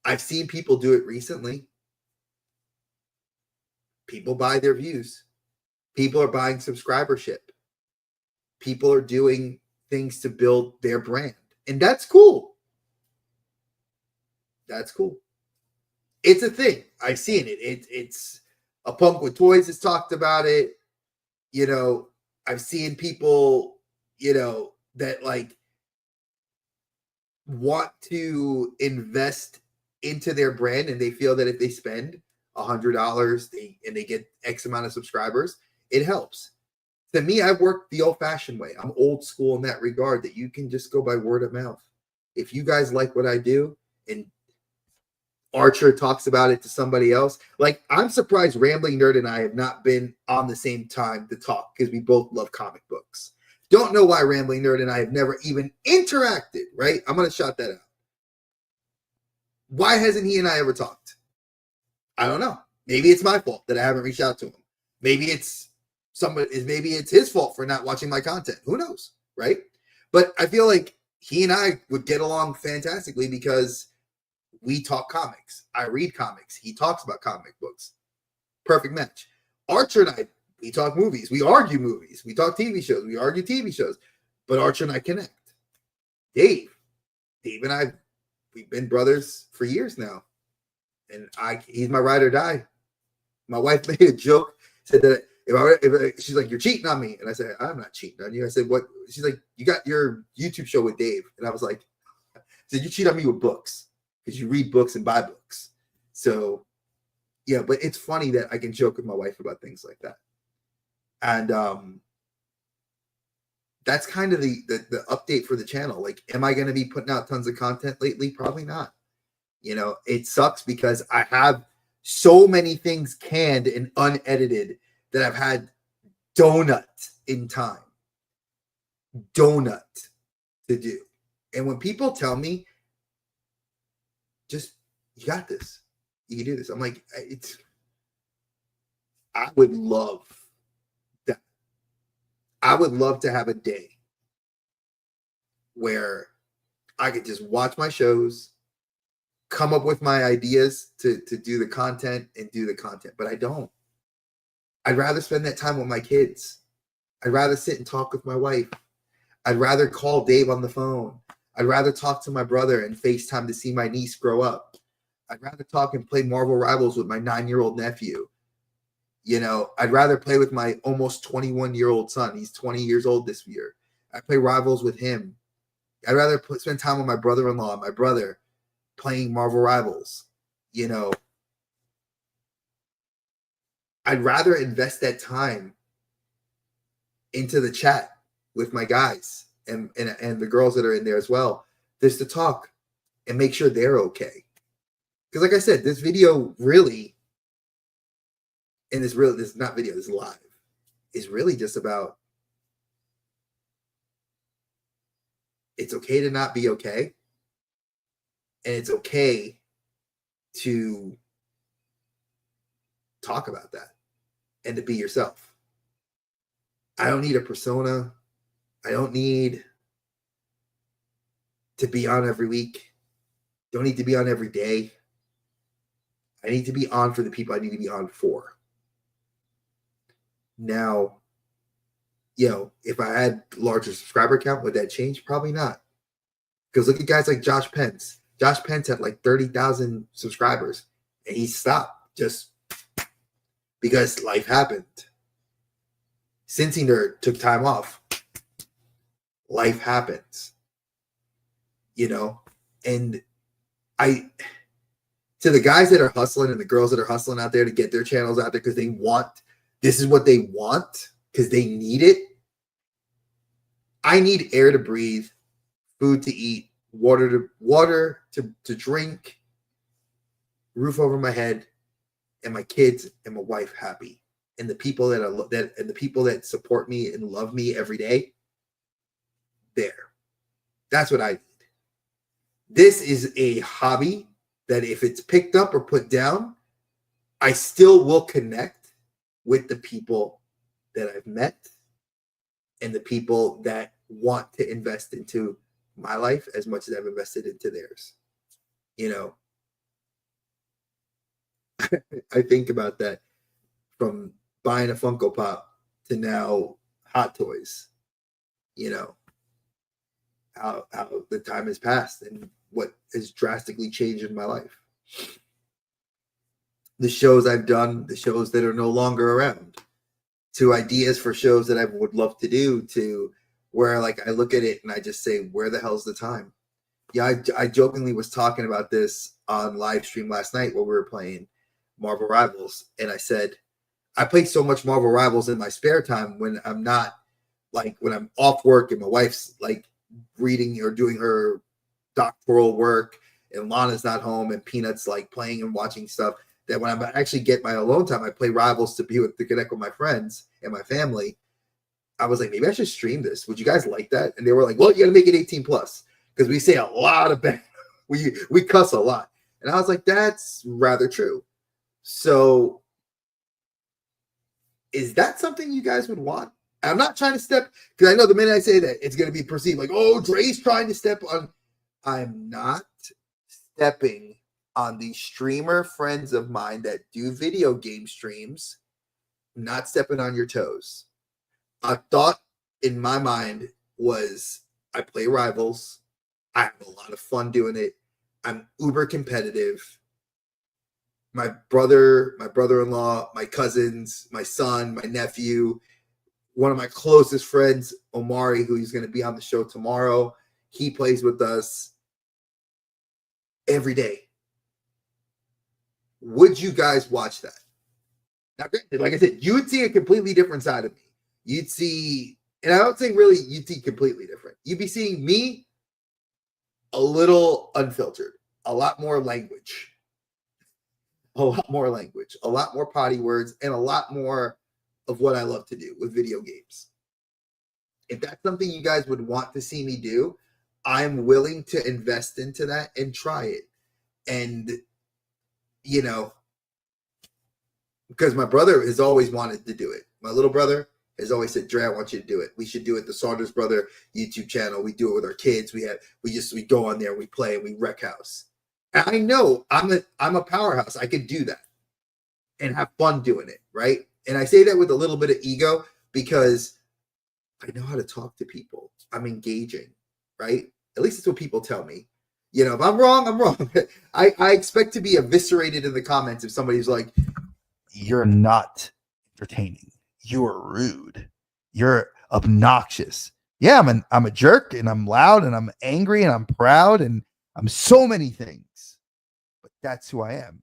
I've seen people do it recently. People buy their views. People are buying subscribership. People are doing things to build their brand. And that's cool. That's cool. It's a thing. I've seen it. It's a Punk with Toys has talked about it. You know, I've seen people, you know, that like want to invest into their brand and they feel that if they spend $100 they get X amount of subscribers, it helps. To me, I work the old-fashioned way. I'm old school in that regard, that you can just go by word of mouth. If you guys like what I do and Archer talks about it to somebody else, like I'm surprised Rambling Nerd and I have not been on the same time to talk because we both love comic books. Don't know why Rambling Nerd and I have never even interacted, right? I'm going to shout that out. Why hasn't he and I ever talked? I don't know. Maybe it's my fault that I haven't reached out to him. Maybe it's his fault for not watching my content. Who knows, right? But I feel like he and I would get along fantastically because we talk comics. I read comics. He talks about comic books. Perfect match. Archer and I, we talk movies. We argue movies. We talk TV shows. We argue TV shows. But Archer and I connect. Dave and I, we've been brothers for years now. And he's my ride or die. My wife made a joke, said that she's like, you're cheating on me. And I said, I'm not cheating on you. I said, what? She's like, you got your YouTube show with Dave. And I was like, I said, you cheat on me with books because you read books and buy books. So, yeah, but it's funny that I can joke with my wife about things like that. And that's kind of the update for the channel. Like, am I going to be putting out tons of content lately? Probably not. You know, it sucks because I have so many things canned and unedited that I've had donut in time. Donut to do. And when people tell me, just, you got this. You can do this. I'm like, I would love that. I would love to have a day where I could just watch my shows, come up with my ideas to do the content and do the content, but I don't. I'd rather spend that time with my kids. I'd rather sit and talk with my wife. I'd rather call Dave on the phone. I'd rather talk to my brother and FaceTime to see my niece grow up. I'd rather talk and play Marvel Rivals with my 9-year-old nephew. You know, I'd rather play with my almost 21-year-old son. He's 20 years old this year. I play Rivals with him. I'd rather spend time with my brother-in-law, my brother, playing Marvel Rivals. You know, I'd rather invest that time into the chat with my guys and the girls that are in there as well, just to talk and make sure they're okay. Because like I said, this video really, and this is not video, this is live, is really just about, it's okay to not be okay. And it's okay to talk about that and to be yourself. I don't need a persona. I don't need to be on every week. Don't need to be on every day. I need to be on for the people I need to be on for. Now, if I had larger subscriber count, would that change? Probably not. Because look at guys like Josh Pence. Josh Pence had like 30,000 subscribers, and he stopped just because life happened. Cincy Nerd took time off. Life happens. And to the guys that are hustling and the girls that are hustling out there to get their channels out there because this is what they want, because they need it. I need air to breathe, food to eat, water to drink, roof over my head, and my kids and my wife happy, and the people the people that support me and love me every day. That's what I need. This is a hobby that if it's picked up or put down, I still will connect with the people that I've met and the people that want to invest into my life as much as I've invested into theirs. I think about that, from buying a Funko Pop to now Hot Toys, how the time has passed and what has drastically changed in my life. The shows I've done, the shows that are no longer around, to ideas for shows that I would love to do, to where like I look at it and I just say, where the hell's the time? Yeah, I jokingly was talking about this on live stream last night while we were playing Marvel Rivals, and I said, I play so much Marvel Rivals in my spare time when I'm not, like, when I'm off work and my wife's like reading or doing her doctoral work and Lana's not home and Peanut's like playing and watching stuff, that when I actually get my alone time, I play Rivals to connect with my friends and my family. I was like, maybe I should stream this. Would you guys like that? And they were like, well, you got to make it 18 plus because we say a lot of bad, we cuss a lot. And I was like, that's rather true. So is that something you guys would want? I'm not trying to step, because I know the minute I say that, it's going to be perceived like, oh, Dre's trying to step on. I'm not stepping on the streamer friends of mine that do video game streams. I'm not stepping on your toes. A thought in my mind was, I play Rivals. I have a lot of fun doing it. I'm uber competitive. My brother-in-law, my cousins, my son, my nephew, one of my closest friends, Omari, who's going to be on the show tomorrow, he plays with us every day. Would you guys watch that? Now, like I said, you would see a completely different side of me. You'd see, and I don't think really you'd see completely different. You'd be seeing me a little unfiltered, a lot more language, a lot more potty words, and a lot more of what I love to do with video games. If that's something you guys would want to see me do, I'm willing to invest into that and try it. And, because my brother has always wanted to do it. My little brother has always said, Dre, I want you to do it. We should do it. The Saunders Brother YouTube channel. We do it with our kids. We go on there, we play, and we wreck house. And I know I'm a powerhouse. I could do that and have fun doing it, right? And I say that with a little bit of ego because I know how to talk to people. I'm engaging, right? At least it's what people tell me. If I'm wrong, I'm wrong. I expect to be eviscerated in the comments if somebody's like, you're not entertaining. You're rude. You're obnoxious. Yeah, I'm a jerk, and I'm loud, and I'm angry, and I'm proud, and I'm so many things. But that's who I am.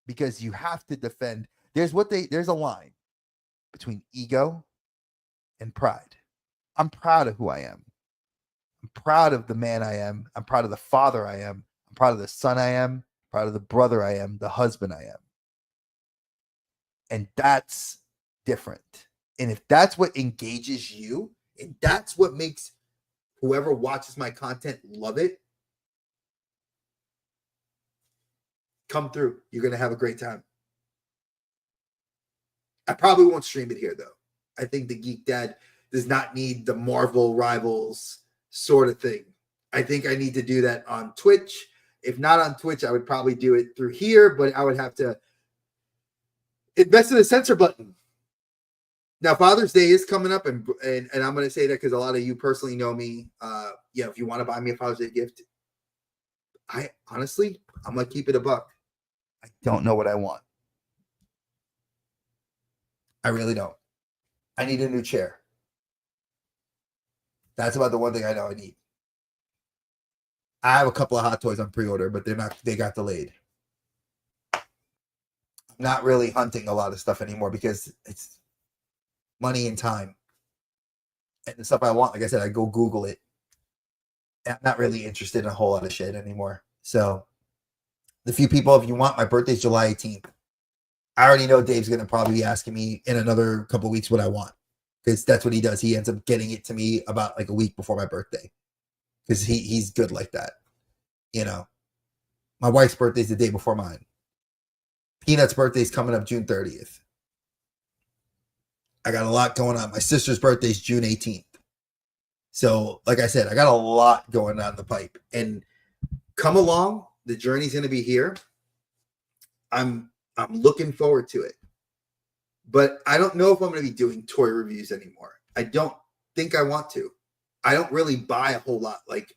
Because you have to defend. There's a line between ego and pride. I'm proud of who I am. I'm proud of the man I am. I'm proud of the father I am. I'm proud of the son I am. I'm proud of the brother I am, the husband I am. And that's different. And if that's what engages you, and that's what makes whoever watches my content love it, come through. You're going to have a great time. I probably won't stream it here, though. I think the Geek Dad does not need the Marvel Rivals sort of thing. I think I need to do that on Twitch. If not on Twitch, I would probably do it through here, but I would have to invest in a censor button. Now, Father's Day is coming up, and I'm going to say that because a lot of you personally know me. If you want to buy me a Father's Day gift, I'm going to keep it a buck. I don't know what I want. I really don't. I need a new chair. That's about the one thing I know I need. I have a couple of Hot Toys on pre-order, but they got delayed. I'm not really hunting a lot of stuff anymore because it's money and time. And the stuff I want, like I said, I go Google it. I'm not really interested in a whole lot of shit anymore. So the few people, if you want, my birthday's July 18th. I already know Dave's going to probably be asking me in another couple of weeks what I want. Because that's what he does. He ends up getting it to me about like a week before my birthday. Because he's good like that. My wife's birthday's the day before mine. Peanut's birthday's coming up June 30th. I got a lot going on. My sister's birthday's June 18th. So, like I said, I got a lot going on the pipe. And come along. The journey's going to be here. I'm looking forward to it. But I don't know if I'm going to be doing toy reviews anymore. I don't think I want to. I don't really buy a whole lot. Like,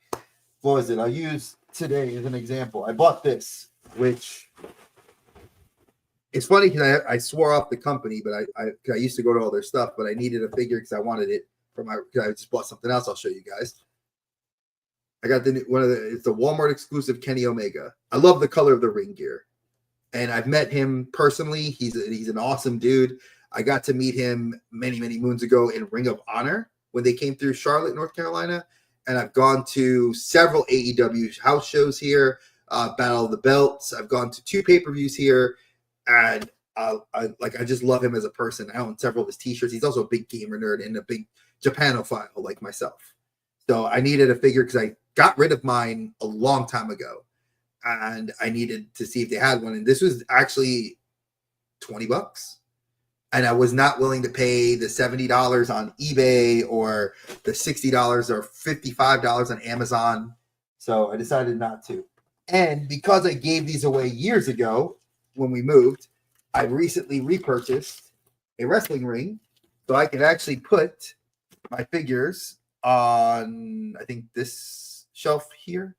what was it? I'll use today as an example. I bought this, which it's funny because I swore off the company, but I used to go to all their stuff, but I needed a figure because I wanted it for because I just bought something else. I'll show you guys. I got it's the Walmart exclusive Kenny Omega. I love the color of the ring gear. And I've met him personally. He's an awesome dude. I got to meet him many, many moons ago in Ring of Honor when they came through Charlotte, North Carolina. And I've gone to several AEW house shows here, Battle of the Belts. I've gone to 2 pay-per-views here. And I just love him as a person. I own several of his t-shirts. He's also a big gamer nerd and a big Japanophile like myself. So I needed a figure because I got rid of mine a long time ago. And I needed to see if they had one. And this was actually $20. And I was not willing to pay the $70 on eBay or the $60 or $55 on Amazon. So I decided not to. And because I gave these away years ago when we moved, I recently repurchased a wrestling ring. So I could actually put my figures on, I think, this shelf here.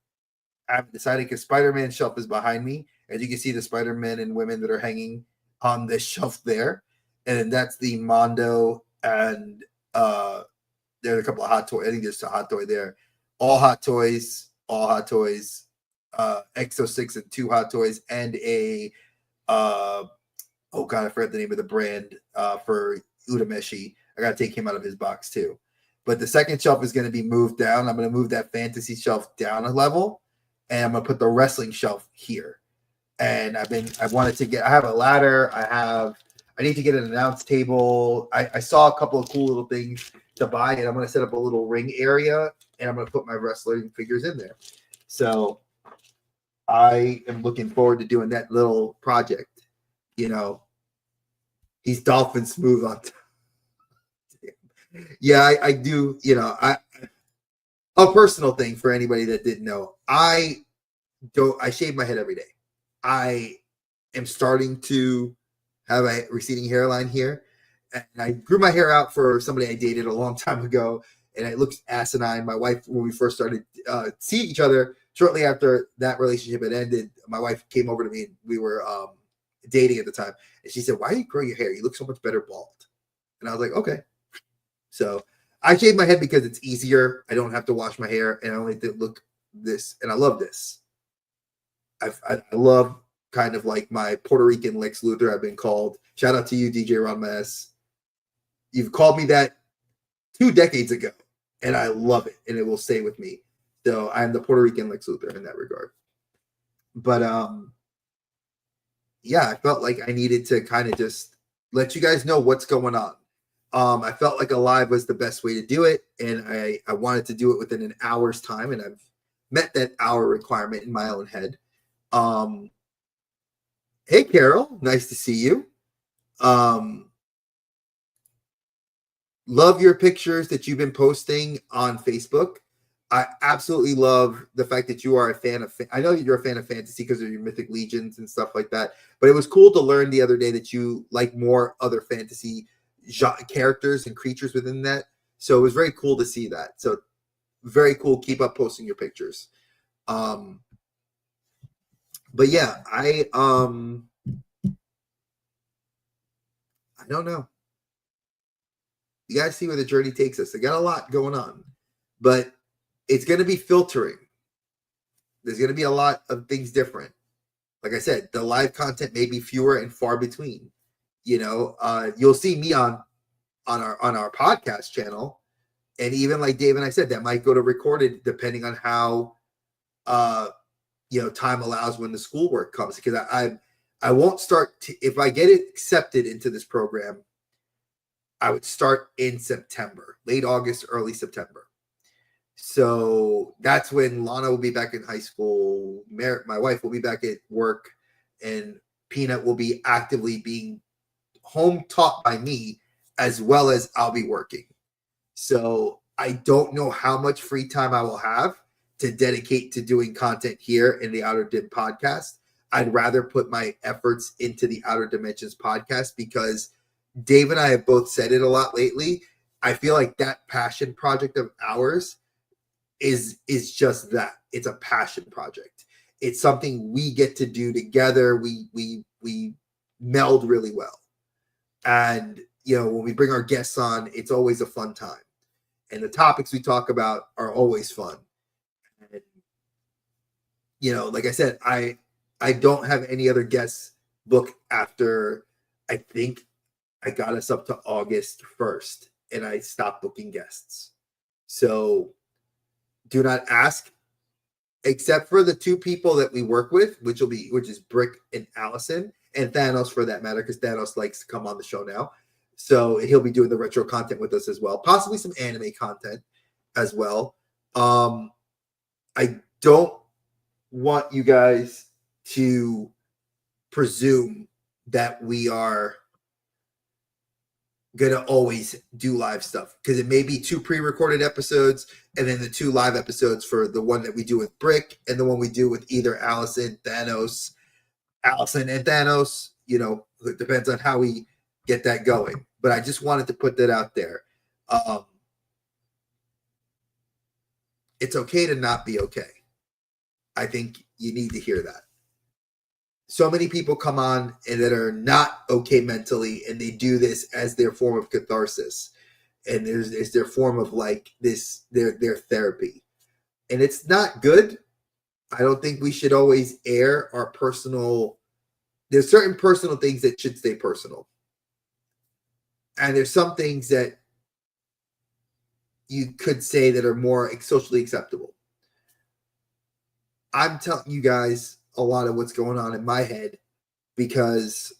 I've decided because Spider-Man shelf is behind me. As you can see, the Spider-Man and women that are hanging on this shelf there. And that's the Mondo, and there's a couple of Hot Toys. I think there's a Hot Toy there. All Hot Toys, Exo 6 and 2 Hot Toys, and a, I forgot the name of the brand for Utameshi. I got to take him out of his box too. But the second shelf is going to be moved down. I'm going to move that fantasy shelf down a level. And I'm going to put the wrestling shelf here. And I have a ladder. I need to get an announce table. I saw a couple of cool little things to buy, and I'm going to set up a little ring area, and I'm going to put my wrestling figures in there. So I am looking forward to doing that little project. He's dolphin smooth on top. Yeah, I do. A personal thing for anybody that didn't know. I shave my head every day. I am starting to have a receding hairline here. And I grew my hair out for somebody I dated a long time ago, and it looks asinine. My wife, when we first started seeing each other, shortly after that relationship had ended, my wife came over to me, and we were dating at the time, and she said, "Why are you growing your hair? You look so much better bald." And I was like, "Okay." So I shave my head because it's easier. I don't have to wash my hair, and I only have to look this, and I love this. I love kind of like my Puerto Rican Lex Luthor. I've been called. Shout out to you, DJ Ron Mass. You've called me that 2 decades ago, and I love it, and it will stay with me. So I'm the Puerto Rican Lex Luthor in that regard. But yeah, I felt like I needed to kind of just let you guys know what's going on. I felt like a live was the best way to do it, and I wanted to do it within an hour's time, and I've met that hour requirement in my own head. Hey, Carol, nice to see you. love your pictures that you've been posting on Facebook. I absolutely love the fact that you are a fan of. I know you're a fan of fantasy because of your Mythic Legions and stuff like that. But it was cool to learn the other day that you like more other fantasy characters and creatures within that. So it was very cool to see that. So very cool. Keep up posting your pictures. But yeah, I don't know. You guys see where the journey takes us. They got a lot going on, but it's going to be filtering. There's going to be a lot of things different. Like I said, the live content may be fewer and far between. You know, you'll see me on our podcast channel, and even like Dave and I said, that might go to recorded depending on how time allows when the schoolwork comes. Because I won't start if I get it accepted into this program, I would start in September, late August, early September. So that's when Lana will be back in high school. My wife will be back at work, and Peanut will be actively being home taught by me, as well as I'll be working. So I don't know how much free time I will have to dedicate to doing content here in the Outer Dim podcast. I'd rather put my efforts into the Outer Dimensions podcast because Dave and I have both said it a lot lately. I feel like that passion project of ours is just that. It's a passion project. It's something we get to do together. We meld really well. And, when we bring our guests on, it's always a fun time. And the topics we talk about are always fun. And, like I said, I don't have any other guests booked after, I think I got us up to August 1st, and I stopped booking guests. So do not ask, except for the two people that we work with, which is Brick and Allison, and Thanos for that matter, because Thanos likes to come on the show now. So he'll be doing the retro content with us as well, possibly some anime content as well. I don't want you guys to presume that we are gonna always do live stuff, because it may be 2 pre-recorded episodes and then the 2 live episodes for the one that we do with Brick and the one we do with either Allison and Thanos. It depends on how we get that going, but I just wanted to put that out there. It's okay to not be okay. I think you need to hear that. So many people come on and that are not okay mentally, and they do this as their form of catharsis, and it's their form of like this their therapy, and it's not good. I don't think we should always air our personal. There's certain personal things that should stay personal, and there's some things that you could say that are more socially acceptable. I'm telling you guys a lot of what's going on in my head, because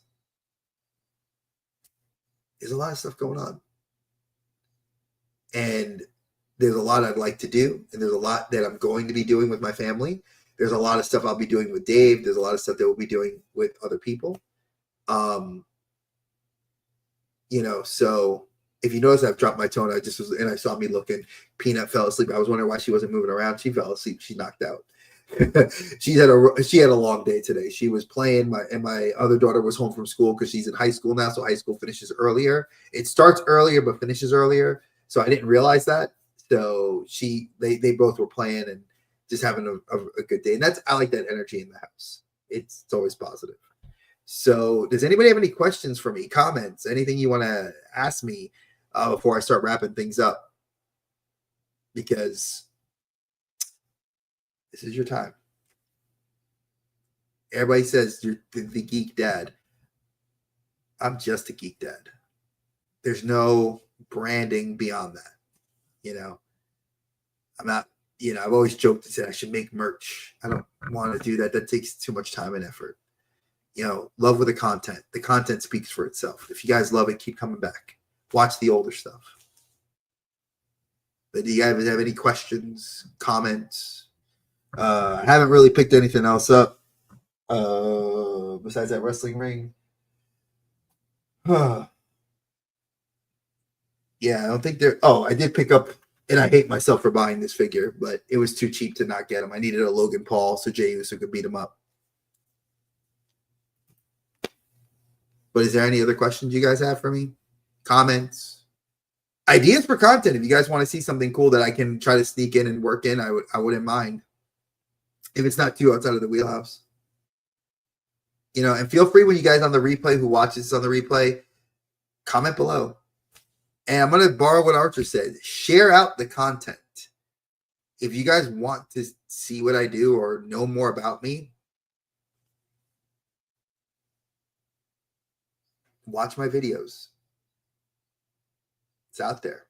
there's a lot of stuff going on, and there's a lot I'd like to do, and there's a lot that I'm going to be doing with my family. There's a lot of stuff I'll be doing with Dave. There's a lot of stuff that we'll be doing with other people. So if you notice, I've dropped my tone. I saw me looking. Peanut fell asleep. I was wondering why she wasn't moving around. She fell asleep. She knocked out. she had a long day today. She was playing. My other daughter was home from school because she's in high school now, so high school finishes earlier. It starts earlier but finishes earlier, so I didn't realize that. So they both were playing and just having a good day, and I like that energy in the house. It's always positive. So does anybody have any questions for me, comments, anything you want to ask me before I start wrapping things up? Because this is your time. Everybody says you're the geek dad. I'm just a geek dad. There's no branding beyond that. I'm not, I've always joked and said I should make merch. I don't want to do that. That takes too much time and effort. Love with the content. The content speaks for itself. If you guys love it, keep coming back. Watch the older stuff. But do you guys have any questions, comments? I haven't really picked anything else up besides that wrestling ring. Yeah, I don't think they're. Oh, I did pick up, and I hate myself for buying this figure, but it was too cheap to not get him. I needed a Logan Paul so Jey Uso could beat him up. But is there any other questions you guys have for me? Comments, ideas for content? If you guys want to see something cool that I can try to sneak in and work in, I wouldn't mind. If it's not too outside of the wheelhouse. You know, and feel free when you guys on the replay who watches this on the replay, comment below. And I'm going to borrow what Archer said. Share out the content. If you guys want to see what I do or know more about me, watch my videos. It's out there.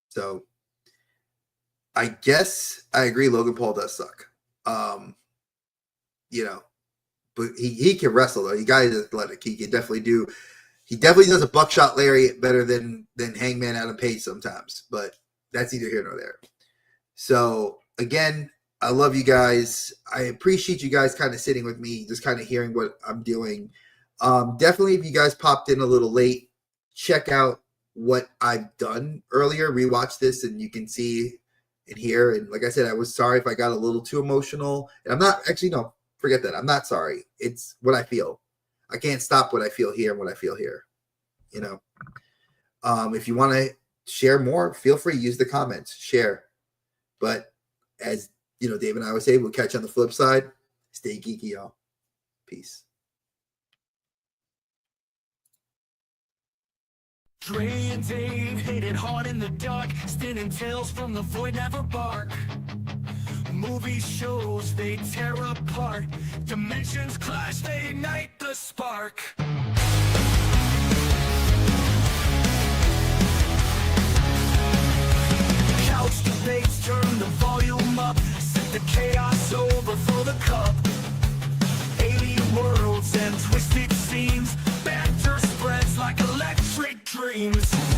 So I guess I agree Logan Paul does suck. You know, but he can wrestle though. He got athletic. He can definitely do. He definitely does a buckshot lariat better than Hangman Adam Page sometimes. But that's neither here nor there. So again, I love you guys. I appreciate you guys kind of sitting with me, just kind of hearing what I'm doing. Definitely, if you guys popped in a little late, check out what I've done earlier. Rewatch this, and you can see and hear. And like I said, I was sorry if I got a little too emotional. And I'm not actually no. Forget that. I'm not sorry. It's what I feel. I can't stop what I feel here and what I feel here. You know, if you want to share more, feel free. Use the comments. Share. But as you know, Dave and I always say, we'll catch you on the flip side. Stay geeky, y'all. Peace. Dre and Dave hit it hard in the dark, spinning tales from the void, never bark. Movie shows, they tear apart. Dimensions clash, they ignite the spark. Couch debates, turn the volume up. Set the chaos over for the cup. Alien worlds and twisted scenes. Banter spreads like electric dreams.